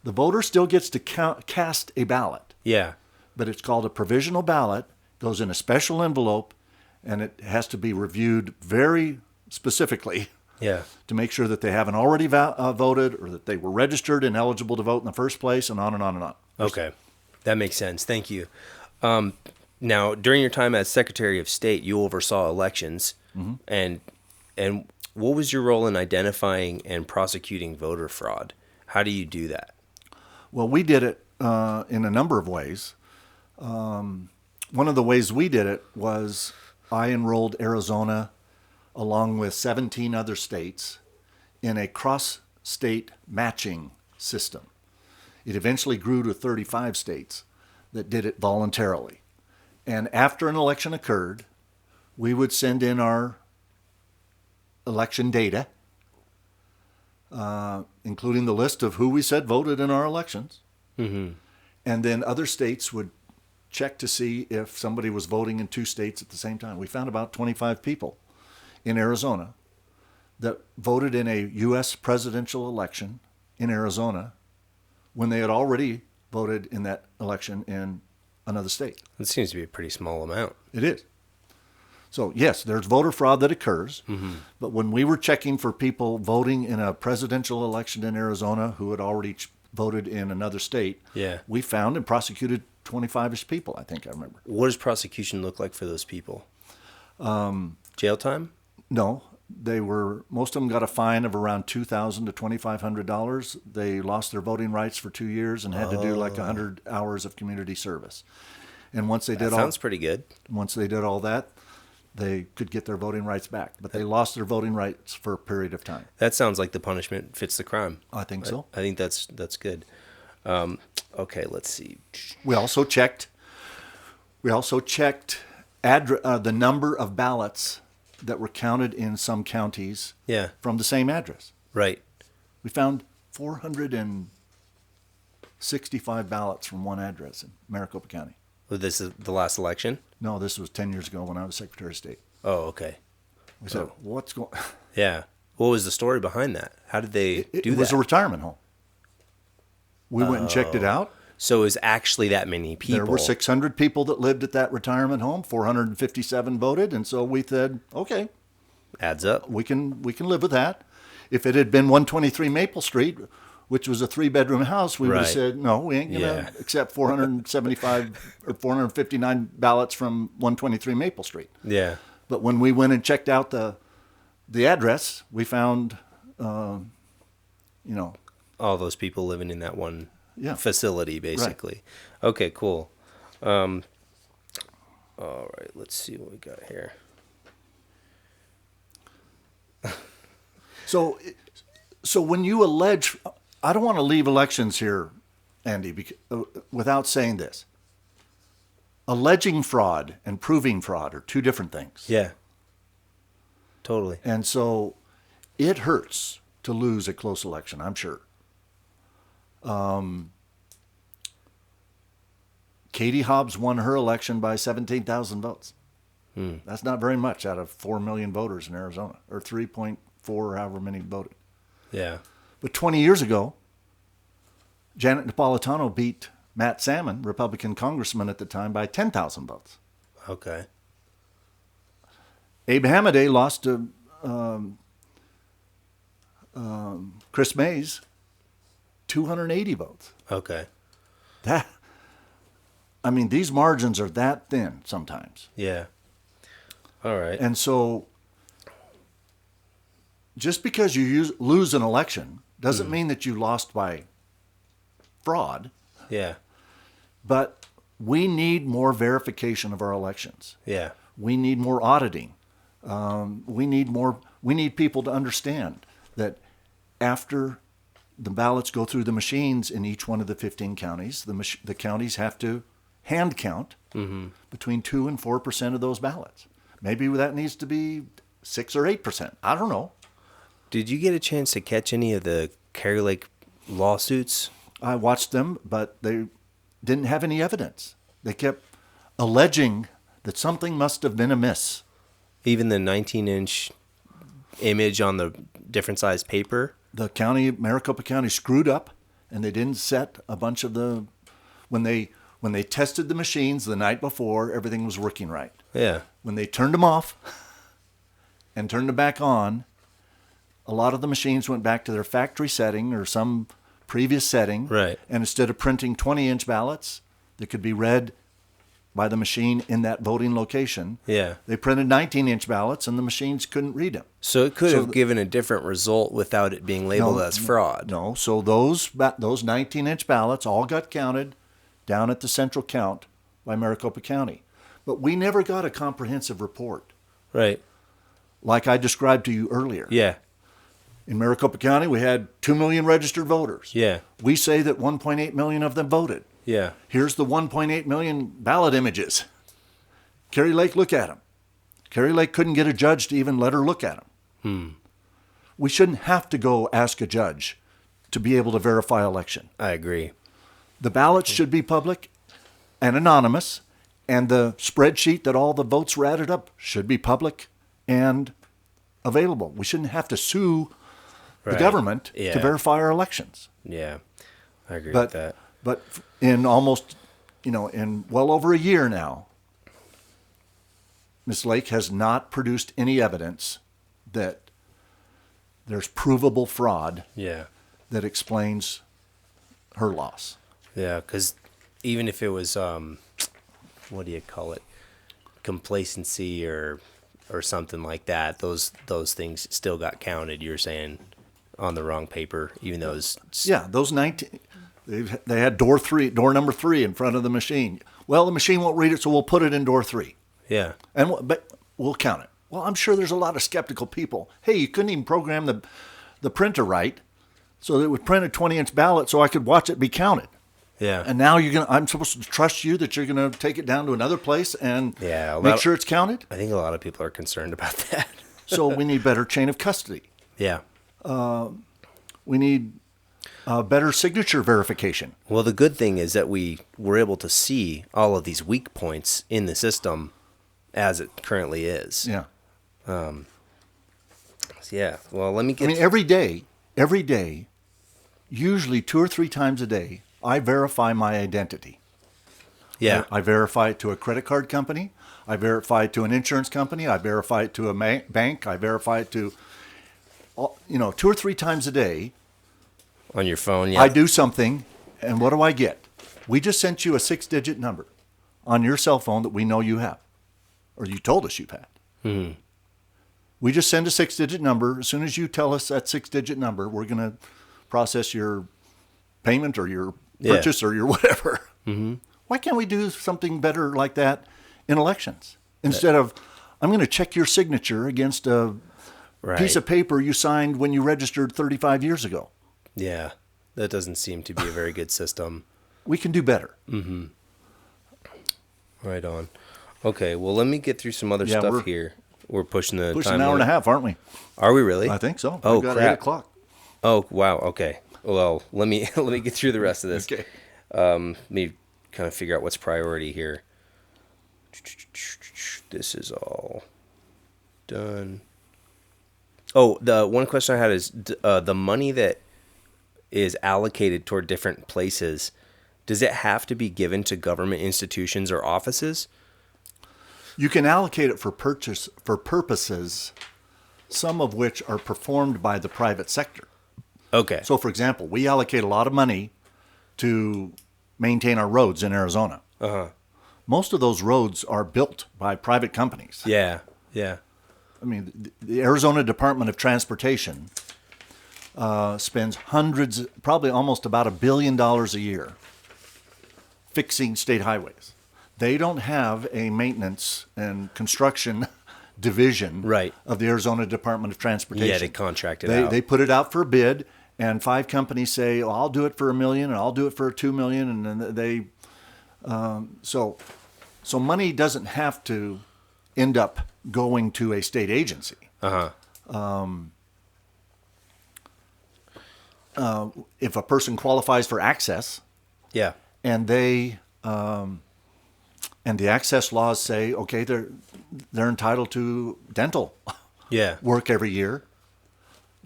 the voter still gets to cast a ballot. Yeah. But it's called a provisional ballot, goes in a special envelope, and it has to be reviewed very specifically. Yeah. To make sure that they haven't already voted or that they were registered and eligible to vote in the first place, and on and on and on. Okay. That makes sense. Thank you. Now, during your time as Secretary of State, you oversaw elections, mm-hmm. and what was your role in identifying and prosecuting voter fraud? How do you do that? Well, we did it in a number of ways. One of the ways we did it was I enrolled Arizona along with 17 other states in a cross-state matching system. It eventually grew to 35 states that did it voluntarily. And after an election occurred, we would send in our election data, including the list of who we said voted in our elections. Mm-hmm. And then other states would check to see if somebody was voting in 2 states at the same time. We found about 25 people in Arizona that voted in a U.S. presidential election in Arizona when they had already voted in that election in another state. It seems to be a pretty small amount. It is. So, yes, there's voter fraud that occurs, mm-hmm. but when we were checking for people voting in a presidential election in Arizona who had already voted in another state, we found and prosecuted 25-ish people, I think I remember. What does prosecution look like for those people? Jail time? No. Most of them got a fine of around $2,000 to $2,500. They lost their voting rights for 2 years and had to do like 100 hours of community service. And once they did sounds pretty good. Once they did all that, they could get their voting rights back. But they lost their voting rights for a period of time. That sounds like the punishment fits the crime. I think so. I think that's good. Okay, let's see. We also checked the number of ballots that were counted in some counties from the same address. Right. We found 465 ballots from one address in Maricopa County. Well, this is the last election? No, this was 10 years ago when I was Secretary of State. Oh, okay. We said, what's going on? Yeah. What was the story behind that? How did they do that? It was a retirement home. We went and checked it out. So it was actually that many people. There were 600 people that lived at that retirement home. 457 voted, and so we said, okay, adds up. We can live with that. If it had been 123 Maple Street, which was a 3-bedroom house, we would have said, no, we ain't going to accept 475 or 459 ballots from 123 Maple Street. Yeah. But when we went and checked out the address, we found, all those people living in that one Yeah. facility, basically. Okay, cool. All right, let's see what we got here. So when you allege, I don't want to leave elections here, Andy, without saying this. Alleging fraud and proving fraud are two different things. Yeah. Totally. And so it hurts to lose a close election, I'm sure. Katie Hobbs won her election by 17,000 votes. That's not very much out of 4 million voters in Arizona, or 3.4, however many voted. Yeah. But 20 years ago, Janet Napolitano beat Matt Salmon, Republican congressman at the time, by 10,000 votes. Okay. Abe Hamaday lost to Chris Mays, 280 votes. Okay. These margins are that thin sometimes. Yeah. All right. And so just because you lose an election doesn't mean that you lost by fraud. Yeah. But we need more verification of our elections. Yeah. We need more auditing. We need people to understand that after the ballots go through the machines in each one of the 15 counties, the counties have to hand count between 2 and 4% of those ballots. Maybe that needs to be 6 or 8%. I don't know. Did you get a chance to catch any of the Cary Lake lawsuits? I watched them, but they didn't have any evidence. They kept alleging that something must have been amiss. Even the 19-inch image on the different size paper? The county, Maricopa County, screwed up, and they didn't set a bunch of the... When they tested the machines the night before, everything was working right. Yeah. When they turned them off and turned them back on, a lot of the machines went back to their factory setting or some previous setting. Right. And instead of printing 20-inch ballots that could be read by the machine in that voting location, Yeah. they printed 19-inch ballots and the machines couldn't read them. So it could have given a different result without it being labeled as fraud. No, so those 19-inch ballots all got counted down at the central count by Maricopa County. But we never got a comprehensive report Right. like I described to you earlier. Yeah. In Maricopa County, we had 2 million registered voters. Yeah. We say that 1.8 million of them voted. Yeah. Here's the 1.8 million ballot images. Cary Lake, look at them. Cary Lake couldn't get a judge to even let her look at them. We shouldn't have to go ask a judge to be able to verify election. I agree. The ballots should be public and anonymous, and the spreadsheet that all the votes were added up should be public and available. We shouldn't have to sue the Right. government Yeah. to verify our elections. Yeah. I agree with that. But in almost, in well over a year now, Ms. Lake has not produced any evidence that there's provable fraud Yeah. that explains her loss. Yeah, because even if it was, what do you call it, complacency or something like that, those things still got counted. You're saying on the wrong paper, even though it was Yeah, those 19, they had door number 3 in front of the machine. Well, the machine won't read it, so we'll put it in door 3, yeah, but we'll count it. Well, I'm sure there's a lot of skeptical people. Hey, you couldn't even program the printer right, so that it would print a 20-inch ballot so I could watch it be counted. yeah, And now I'm supposed to trust you that you're going to take it down to another place and Yeah, make sure it's counted? I think a lot of people are concerned about that. So we need better chain of custody. Yeah. We need better signature verification. Well, the good thing is that we were able to see all of these weak points in the system as it currently is. Yeah. Yeah. Well, let me get. every day, usually 2 or 3 times a day, I verify my identity. Yeah. I verify it to a credit card company. I verify it to an insurance company. I verify it to a bank. I verify it to, 2 or 3 times a day. On your phone. Yeah. I do something, and what do I get? We just sent you a 6-digit number on your cell phone that we know you have, or you told us you've had. Mm-hmm. We just send a 6-digit number. As soon as you tell us that 6-digit number, we're going to process your payment or your Yeah. purchase or your whatever. Mm-hmm. Why can't we do something better like that in elections? Instead of, I'm going to check your signature against a Right. piece of paper you signed when you registered 35 years ago. Yeah. That doesn't seem to be a very good system. We can do better. Right on. Okay, well, let me get through some other Yeah, stuff we're here. We're pushing the Pushing time an hour and a limit. half, aren't we? Are we really? I think so. Oh, We've got crap. 8 o'clock. Oh, wow. Okay. Well, let me get through the rest of this. Okay. Let me kind of figure out what's priority here. This is all done. Oh, the one question I had is the money that is allocated toward different places, does it have to be given to government institutions or offices? You can allocate it for purposes, some of which are performed by the private sector. Okay. So, for example, we allocate a lot of money to maintain our roads in Arizona. Uh-huh. Most of those roads are built by private companies. Yeah. Yeah. I mean, the Arizona Department of Transportation spends hundreds, probably almost about $1 billion a year fixing state highways. They don't have a maintenance and construction division Right. of the Arizona Department of Transportation. Yeah, they contract it out. They put it out for a bid, and 5 companies say, "Oh, I'll do it for $1 million, and I'll do it for $2 million," and then they. So money doesn't have to end up going to a state agency. If a person qualifies for access, Yeah. and they and the access laws say, okay, they're entitled to dental Yeah. work every year,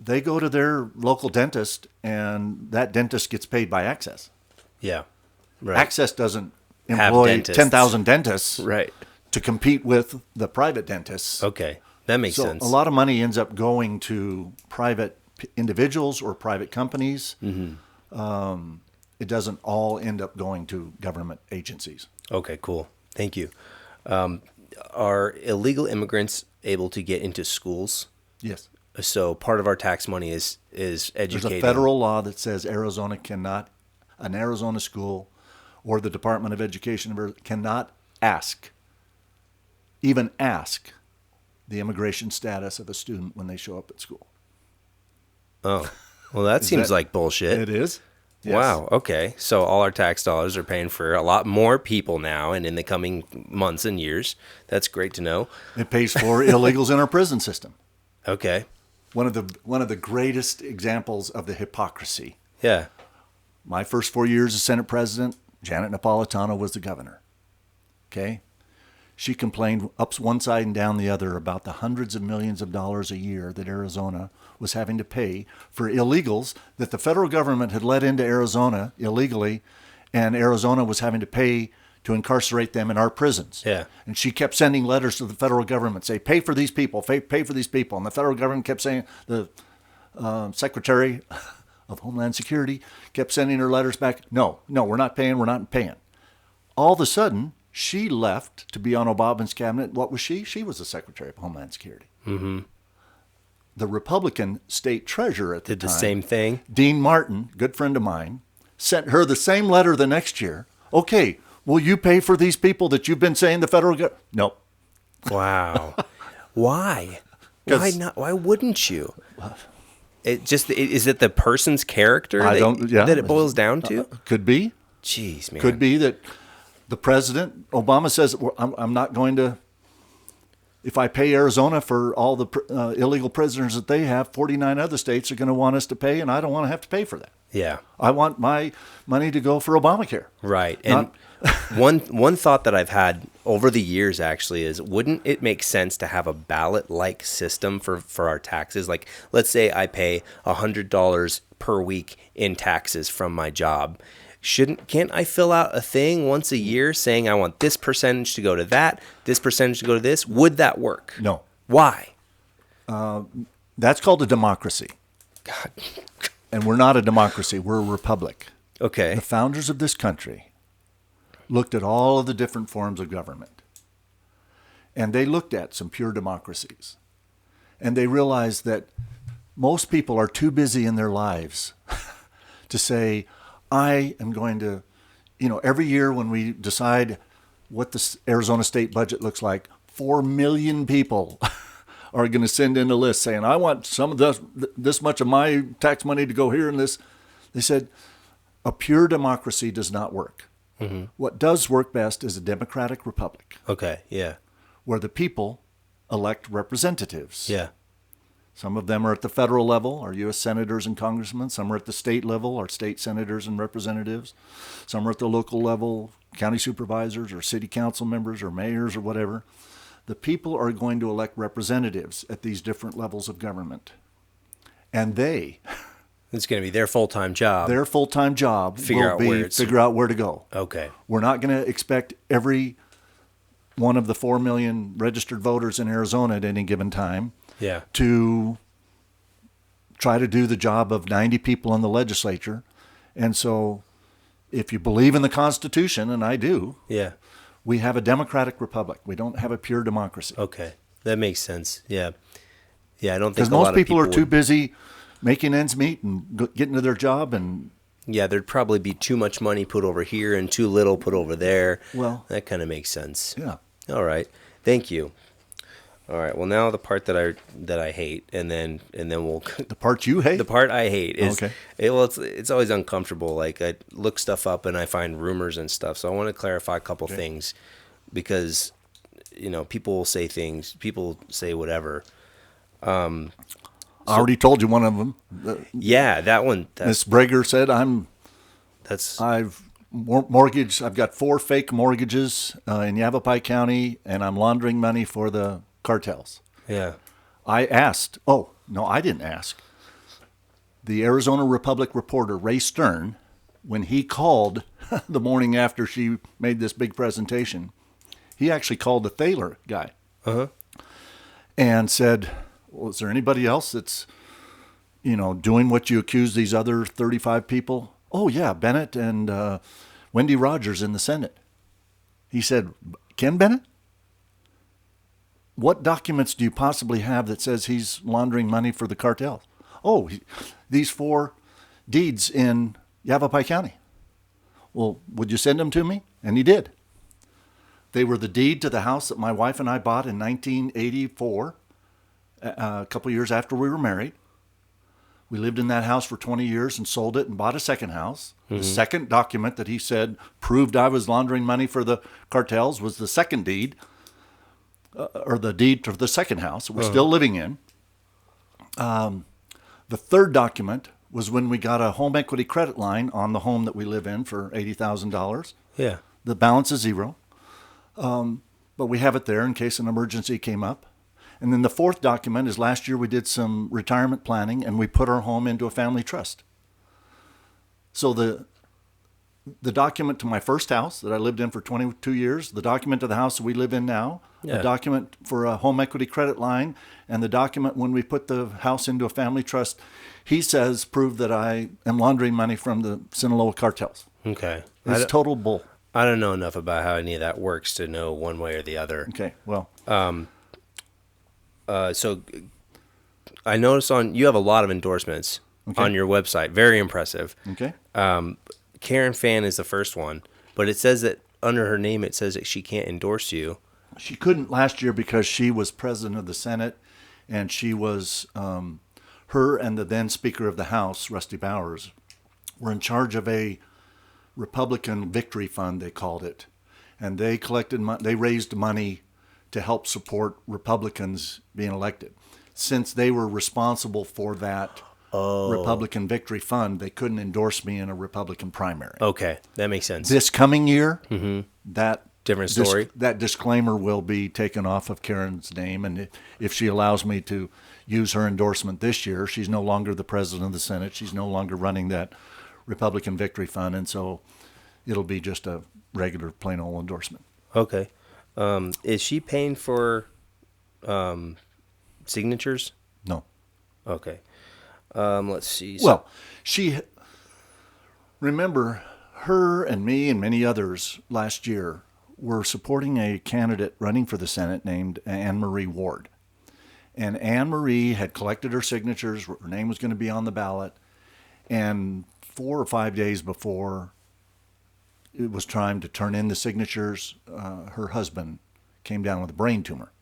they go to their local dentist, and that dentist gets paid by access. Yeah. Right. Access doesn't Have employ dentists. 10,000 dentists Right. to compete with the private dentists. Okay. That makes So sense. a lot of money ends up going to private individuals or private companies. It doesn't all end up going to government agencies. Okay, cool. Thank you. Are illegal immigrants able to get into schools? Yes. So part of our tax money is There's educating. a federal law that says Arizona cannot, an Arizona school or the Department of Education cannot even ask the immigration status of a student when they show up at school. Oh, well, that seems that- like bullshit. It is? Yes. Wow. Okay. So all our tax dollars are paying for a lot more people now and in the coming months and years. That's great to know. It pays for illegals in our prison system. Okay. One of the greatest examples of the hypocrisy. Yeah. My first 4 years as Senate President, Janet Napolitano was the governor. Okay? She complained up one side and down the other about the hundreds of millions of dollars a year that Arizona was having to pay for illegals that the federal government had let into Arizona illegally, and Arizona was having to pay to incarcerate them in our prisons. Yeah. And she kept sending letters to the federal government, say, pay for these people, pay for these people. And the federal government kept saying, the Secretary of Homeland Security kept sending her letters back, no, we're not paying. All of a sudden, she left to be on Obama's cabinet. What was she? She was the Secretary of Homeland Security. Mm-hmm. The Republican state treasurer at the Did time, the same thing. Dean Martin, good friend of mine, sent her the same letter the next year. Okay, will you pay for these people that you've been saying the federal government? Nope. Wow. Why? 'Cause- Why not? Why wouldn't you? Is it the person's character that it boils down to? Could be. Jeez, man. Could be that the president, Obama says, well, I'm not going to, if I pay Arizona for all the illegal prisoners that they have, 49 other states are going to want us to pay, and I don't want to have to pay for that. Yeah. I want my money to go for Obamacare. Right. And one thought that I've had over the years actually is, wouldn't it make sense to have a ballot-like system for our taxes? Like, let's say I pay $100 per week in taxes from my job. Can't I fill out a thing once a year saying I want this percentage to go to that, this percentage to go to this? Would that work? No. Why? That's called a democracy. God. And we're not a democracy. We're a republic. Okay. The founders of this country looked at all of the different forms of government. And they looked at some pure democracies. And they realized that most people are too busy in their lives to say, I am going to, every year when we decide what the Arizona state budget looks like, 4 million people are going to send in a list saying, I want some of this much of my tax money to go here and this. They said, a pure democracy does not work. Mm-hmm. What does work best is a democratic republic. Okay, yeah. Where the people elect representatives. Yeah. Some of them are at the federal level, are U.S. senators and congressmen. Some are at the state level, are state senators and representatives. Some are at the local level, county supervisors or city council members or mayors or whatever. The people are going to elect representatives at these different levels of government. And it's going to be their full-time job. Their full-time job figure out where to go. Okay. We're not going to expect every one of the 4 million registered voters in Arizona at any given time to try to do the job of 90 people in the legislature. And so if you believe in the Constitution, and I do, we have a democratic republic. We don't have a pure democracy. Okay. That makes sense. Yeah. Yeah, I don't think because most people are too busy making ends meet and getting to their job. And yeah, there'd probably be too much money put over here and too little put over there. Well, that kind of makes sense. Yeah. All right. Thank you. All right. Well, now the part that I hate, and then we'll the part you hate. The part I hate is okay. It's always uncomfortable. Like I look stuff up and I find rumors and stuff. So I want to clarify a couple things because people say things, people say whatever. I already told you one of them. That one. Miss Brager said I've got 4 fake mortgages in Yavapai County, and I'm laundering money for the cartels. Yeah. I asked. Oh, no, I didn't ask. The Arizona Republic reporter, Ray Stern, when he called the morning after she made this big presentation, he actually called the Thaler guy and said, well, is there anybody else that's, doing what you accuse these other 35 people? Oh, yeah, Bennett and Wendy Rogers in the Senate. He said, Ken Bennett? What documents do you possibly have that says he's laundering money for the cartels? Oh, these 4 deeds in Yavapai County. Well, would you send them to me? And he did. They were the deed to the house that my wife and I bought in 1984, a couple years after we were married. We lived in that house for 20 years and sold it and bought a second house. Mm-hmm. The second document that he said proved I was laundering money for the cartels was the second deed, or the deed to the second house that we're still living in. The third document was when we got a home equity credit line on the home that we live in for $80,000. Yeah. The balance is zero. But we have it there in case an emergency came up. And then the fourth document is last year we did some retirement planning and we put our home into a family trust. So the document to my first house that I lived in for 22 years, the document to the house that we live in now, a document for a home equity credit line, and the document when we put the house into a family trust, he says prove that I am laundering money from the Sinaloa cartels. Okay. It's total bull. I don't know enough about how any of that works to know one way or the other. Okay, well. So I noticed you have a lot of endorsements on your website. Very impressive. Okay. Karen Fan is the first one, but it says that under her name, it says that she can't endorse you. She couldn't last year because she was president of the Senate, and she was, her and the then Speaker of the House, Rusty Bowers, were in charge of a Republican Victory Fund, they called it. And they they raised money to help support Republicans being elected. Since they were responsible for that Republican Victory Fund, they couldn't endorse me in a Republican primary. Okay, that makes sense. This coming year, that different story. That disclaimer will be taken off of Karen's name, and if she allows me to use her endorsement this year, she's no longer the president of the Senate. She's no longer running that Republican Victory Fund, and so it'll be just a regular plain old endorsement. Okay. Is she paying for signatures? No. Okay. Let's see. Well, remember, her and me and many others last year were supporting a candidate running for the Senate named Anne Marie Ward. And Anne Marie had collected her signatures. Her name was going to be on the ballot. And 4 or 5 days before it was time to turn in the signatures, her husband came down with a brain tumor.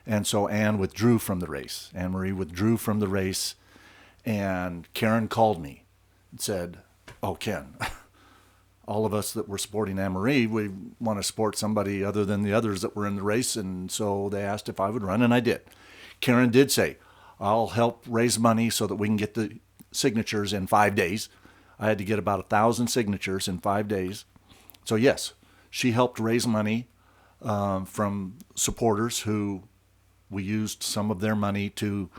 And so Ann withdrew from the race. Anne Marie withdrew from the race, and Karen called me and said, "Oh, Ken, all of us that were supporting Anne Marie, we want to support somebody other than the others that were in the race." And so they asked if I would run, and I did. Karen did say, "I'll help raise money so that we can get the signatures in 5 days." I had to get about 1,000 signatures in 5 days. So yes, she helped raise money from supporters who we used some of their money to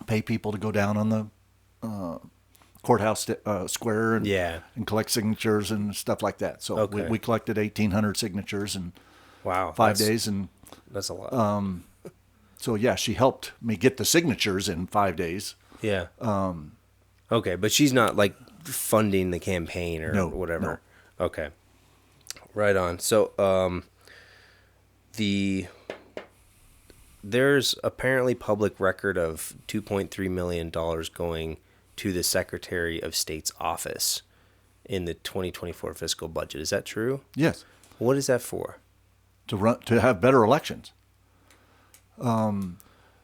pay people to go down on the courthouse square and collect signatures and stuff like that. So we collected 1,800 signatures in 5 days. And that's a lot. So yeah, she helped me get the signatures in 5 days. Yeah. Okay, but she's not like funding the campaign or whatever. No. Okay. Right on. So there's apparently public record of $2.3 million going to the Secretary of State's office in the 2024 fiscal budget. Is that true? Yes. What is that for? To have better elections.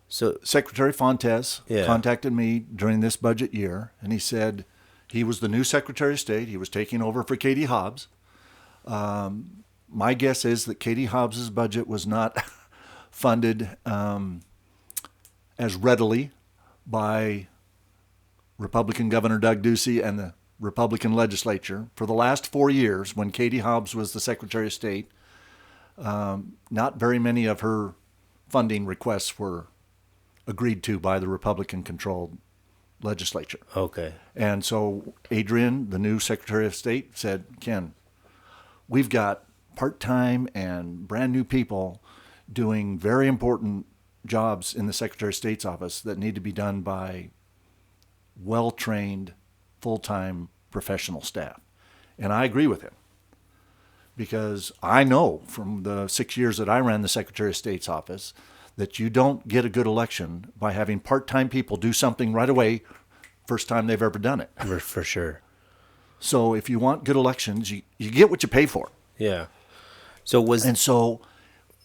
So Secretary Fontes contacted me during this budget year, and he said he was the new Secretary of State. He was taking over for Katie Hobbs. My guess is that Katie Hobbs's budget was not funded as readily by Republican Governor Doug Ducey and the Republican legislature. For the last 4 years, when Katie Hobbs was the Secretary of State, not very many of her funding requests were agreed to by the Republican-controlled legislature. Okay. And so Adrian, the new Secretary of State, said, "Ken, we've got part-time and brand new people doing very important jobs in the Secretary of State's office that need to be done by well-trained, full-time professional staff." And I agree with him, because I know from the 6 years that I ran the Secretary of State's office that you don't get a good election by having part-time people do something right away first time they've ever done it. For sure. So if you want good elections, you get what you pay for. Yeah. And so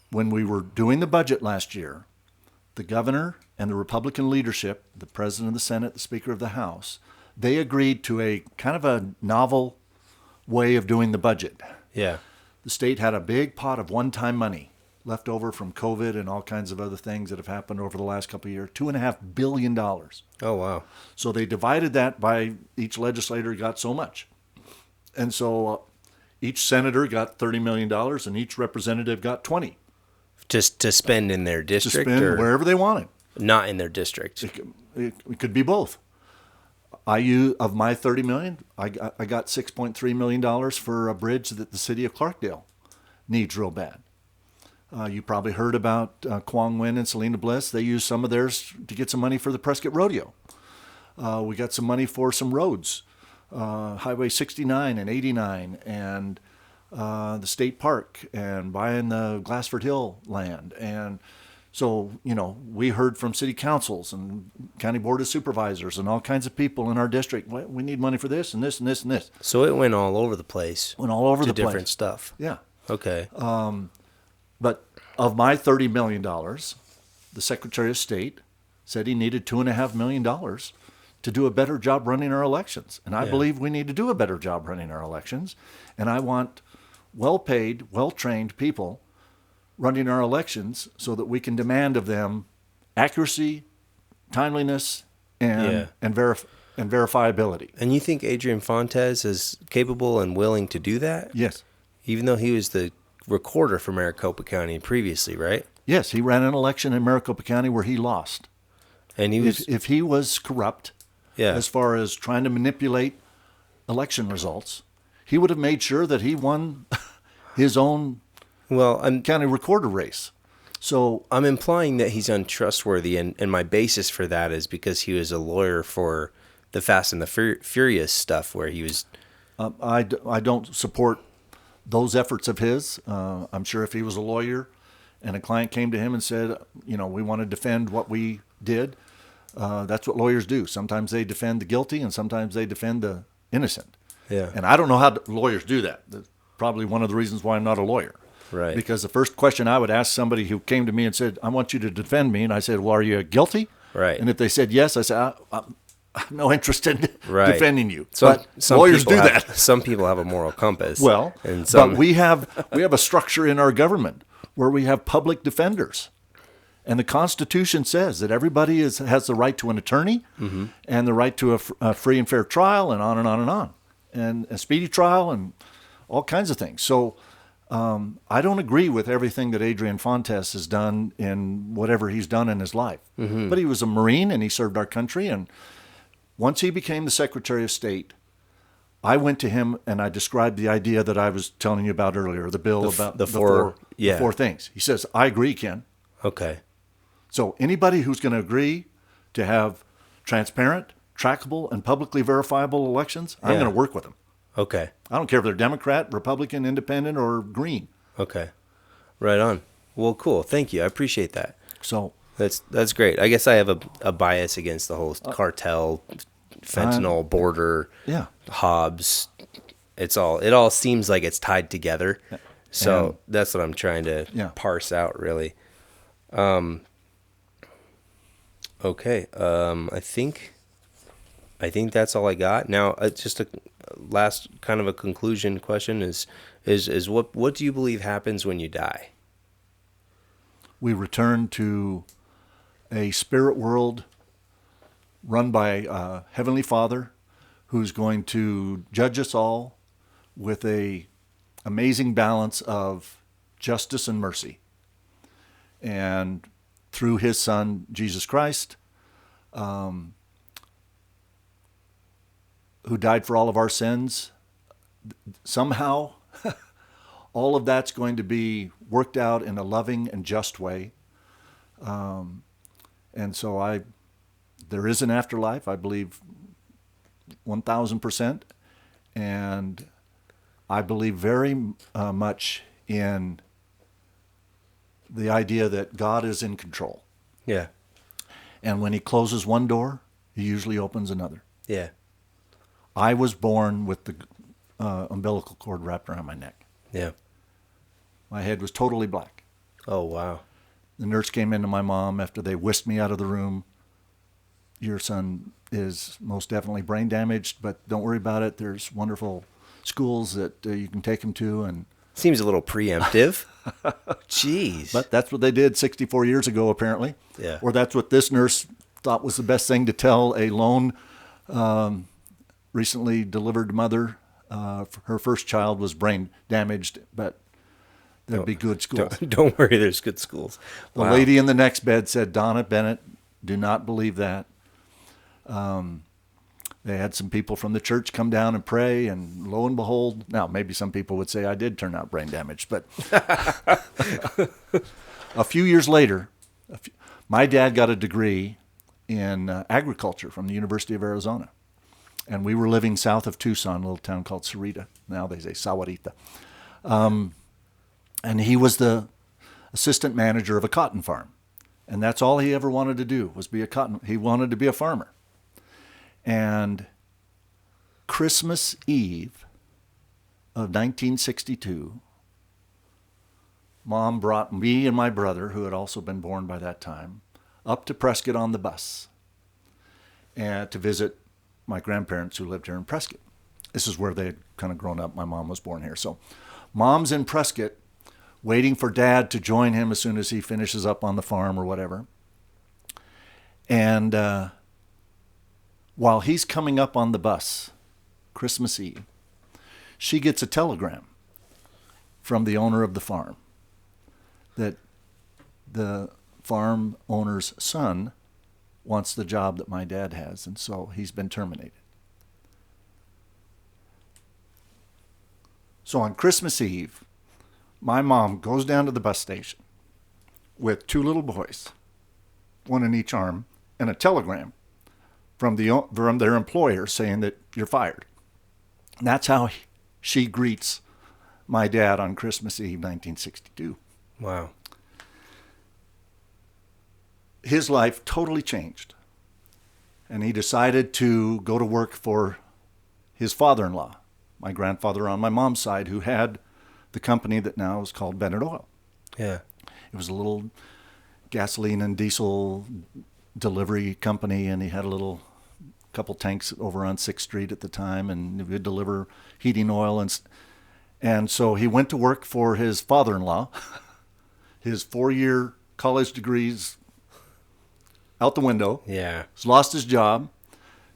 when we were doing the budget last year, the governor and the Republican leadership, the president of the Senate, the Speaker of the House, they agreed to a kind of a novel way of doing the budget. Yeah. The state had a big pot of one-time money left over from COVID and all kinds of other things that have happened over the last couple of years, $2.5 billion. Oh, wow. So they divided that by each legislator got so much. And so each senator got $30 million and each representative got 20. Just to spend in their district? To spend or wherever they wanted. Not in their district? It could be both. Of my $30 million, I got $6.3 million for a bridge that the city of Clarkdale needs real bad. You probably heard about Quang Nguyen and Selena Bliss. They used some of theirs to get some money for the Prescott Rodeo. We got some money for some roads, Highway 69 and 89, and the state park, and buying the Glassford Hill land. And so, we heard from city councils and county board of supervisors and all kinds of people in our district. We need money for this and this and this and this. So it went all over the place. Went all over the place. Different stuff. Yeah. Okay. But of my $30 million, the Secretary of State said he needed $2.5 million to do a better job running our elections. And I believe we need to do a better job running our elections. And I want well-paid, well-trained people running our elections so that we can demand of them accuracy, timeliness, and verifiability. And you think Adrian Fontes is capable and willing to do that? Yes. Even though he was the recorder for Maricopa County previously, right? Yes, he ran an election in Maricopa County where he lost. And he was, if he was corrupt, as far as trying to manipulate election results, he would have made sure that he won his own county recorder race. So I'm implying that he's untrustworthy, and my basis for that is because he was a lawyer for the Fast and the Furious stuff, where he was. I don't support those efforts of his. I'm sure if he was a lawyer and a client came to him and said, we want to defend what we did, That's what lawyers do. Sometimes they defend the guilty, and sometimes they defend the innocent. Yeah. And I don't know how lawyers do that. That's probably one of the reasons why I'm not a lawyer. Right. Because the first question I would ask somebody who came to me and said, I want you to defend me, and I said, well, are you guilty? Right. And if they said yes, I said, I'm no interest in Right. defending you. Some lawyers people do have- that. Some people have a moral compass. Well, and some, but we have a structure in our government where we have public defenders. And the Constitution says that everybody has the right to an attorney and the right to a free and fair trial, and on and on and on, and a speedy trial and all kinds of things. So I don't agree with everything that Adrian Fontes has done in whatever he's done in his life. But he was a Marine and he served our country. And once he became the Secretary of State, I went to him and I described the idea that I was telling you about earlier, the bill about the four things. He says, I agree, Ken. Okay. So anybody who's going to agree to have transparent, trackable, and publicly verifiable elections, I'm Yeah. going to work with them. Okay. I don't care if they're Democrat, Republican, Independent, or Green. Okay. Right on. Well, cool. Thank you. I appreciate that. So That's great. I guess I have a bias against the whole cartel, fentanyl, border, yeah. Hobbs. It all seems like it's tied together. So that's what I'm trying to parse out, really. Okay. I think that's all I got. Now, just a last kind of a conclusion question is what do you believe happens when you die? We return to a spirit world run by a Heavenly Father who's going to judge us all with a amazing balance of justice and mercy. And through his Son, Jesus Christ, who died for all of our sins, somehow all of that's going to be worked out in a loving and just way. And so there is an afterlife, I believe 1,000%. And I believe very much in the idea that God is in control. Yeah. And when he closes one door, he usually opens another. Yeah. I was born with the umbilical cord wrapped around my neck. Yeah. My head was totally black. Oh, wow. The nurse came into my mom after they whisked me out of the room. Your son is most definitely brain damaged, but don't worry about it. There's wonderful schools that you can take him to. And Seems a little preemptive. Jeez. But that's what they did 64 years ago, apparently. Yeah. Or that's what this nurse thought was the best thing to tell a lone, recently delivered mother. Her first child was brain damaged, but there'd be good schools. Don't worry, there's good schools. The lady in the next bed said, Donna Bennett, do not believe that. They had some people from the church come down and pray, and lo and behold, now maybe some people would say I did turn out brain damaged, but a few years later, my dad got a degree in agriculture from the University of Arizona. And we were living south of Tucson, a little town called Sarita. Now they say Sahuarita. And he was the assistant manager of a cotton farm. And that's all he ever wanted to do was be he wanted to be a farmer. And Christmas Eve of 1962, Mom brought me and my brother, who had also been born by that time, up to Prescott on the bus and to visit my grandparents who lived here in Prescott. This is where they had kind of grown up. My mom was born here. So Mom's in Prescott waiting for Dad to join him as soon as he finishes up on the farm or whatever. And while he's coming up on the bus, Christmas Eve, she gets a telegram from the owner of the farm that the farm owner's son wants the job that my dad has, and so he's been terminated. So on Christmas Eve, my mom goes down to the bus station with two little boys, one in each arm, and a telegram from their employer saying that you're fired. And that's how she greets my dad on Christmas Eve, 1962. Wow. His life totally changed. And he decided to go to work for his father-in-law, my grandfather on my mom's side, who had the company that now is called Bennett Oil. Yeah. It was a little gasoline and diesel delivery company, and he had a couple tanks over on 6th Street at the time, and he would deliver heating oil. And so he went to work for his father-in-law. His 4-year college degrees out the window. Yeah. He's lost his job.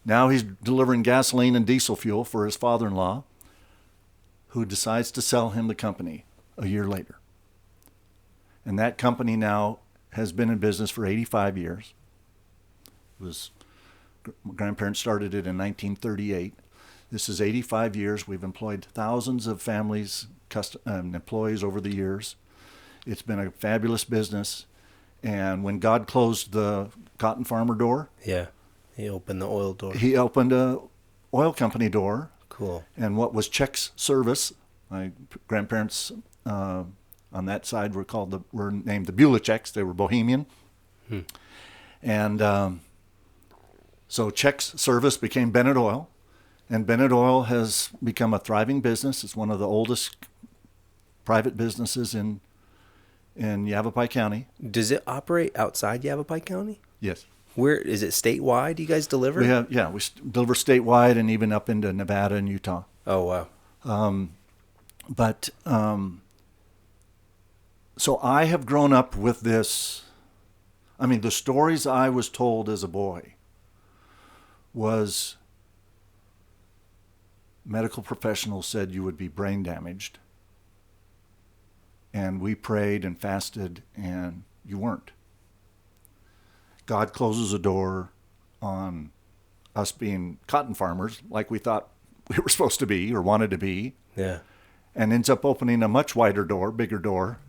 Now he's delivering gasoline and diesel fuel for his father-in-law, who decides to sell him the company a year later. And that company now has been in business for 85 years. My grandparents started it in 1938. This is 85 years. We've employed thousands of families, employees over the years. It's been a fabulous business. And when God closed the cotton farmer door, Yeah. He opened the oil door. he opened a oil company door. Cool. And what was Czech's service, my grandparents on that side were named the Beulah Czechs. They were Bohemian. And so Czech's service became Bennett Oil. And Bennett Oil has become a thriving business. It's one of the oldest private businesses in Yavapai County. Does it operate outside Yavapai County? Yes. Where is it statewide? Do you guys deliver? We deliver statewide and even up into Nevada and Utah. Oh, wow. But so I have grown up with this. I mean, the stories I was told as a boy was medical professionals said you would be brain damaged. And we prayed and fasted, and you weren't. God closes a door on us being cotton farmers like we thought we were supposed to be or wanted to be. Yeah. And ends up opening a much wider door, bigger door,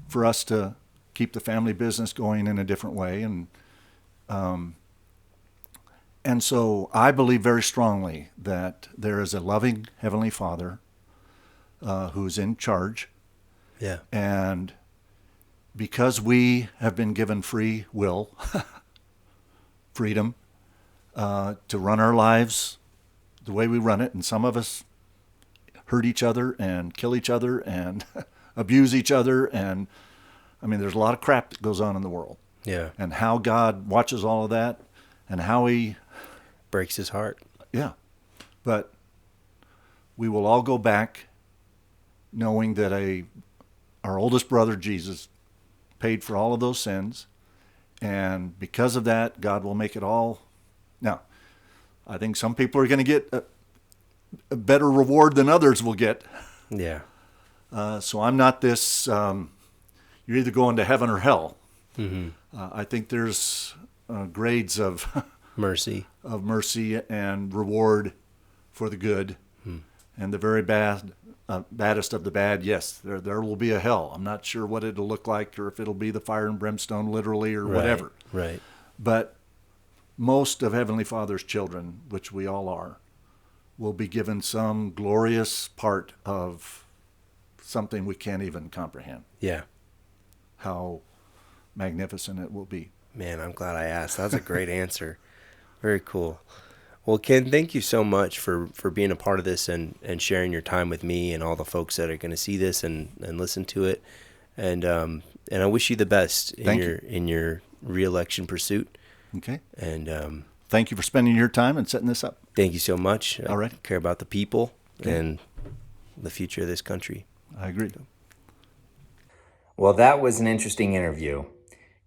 for us to keep the family business going in a different way. And so I believe very strongly that there is a loving Heavenly Father who's in charge. Yeah. And because we have been given free will, freedom to run our lives the way we run it, and some of us hurt each other and kill each other and abuse each other, and I mean, there's a lot of crap that goes on in the world. Yeah. And how God watches all of that, and how He breaks His heart. Yeah. But we will all go back knowing that our oldest brother, Jesus, paid for all of those sins. And because of that, God will make it all. Now, I think some people are going to get a better reward than others will get. Yeah. So I'm not this, you're either going to heaven or hell. Mm-hmm. I think there's grades of mercy and reward for the good. And the very baddest of the bad, yes, there will be a hell. I'm not sure what it'll look like, or if it'll be the fire and brimstone literally, or whatever. Right. But most of Heavenly Father's children, which we all are, will be given some glorious part of something we can't even comprehend. Yeah. How magnificent it will be. Man, I'm glad I asked. That's a great answer. Very cool. Well, Ken, thank you so much for being a part of this and sharing your time with me and all the folks that are going to see this and listen to it. And I wish you the best in your re-election pursuit. Okay. And thank you for spending your time and setting this up. Thank you so much. All right. I care about the people and the future of this country. I agree. Well, that was an interesting interview.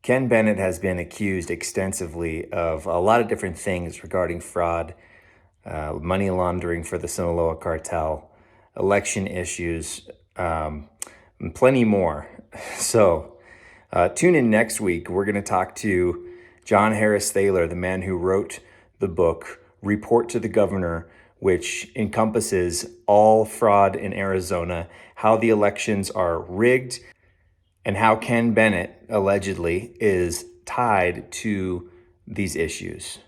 Ken Bennett has been accused extensively of a lot of different things regarding fraud, money laundering for the Sinaloa cartel, election issues, and plenty more. So tune in next week. We're going to talk to John Harris Thaler, the man who wrote the book, Report to the Governor, which encompasses all fraud in Arizona, how the elections are rigged, and how Ken Bennett allegedly is tied to these issues.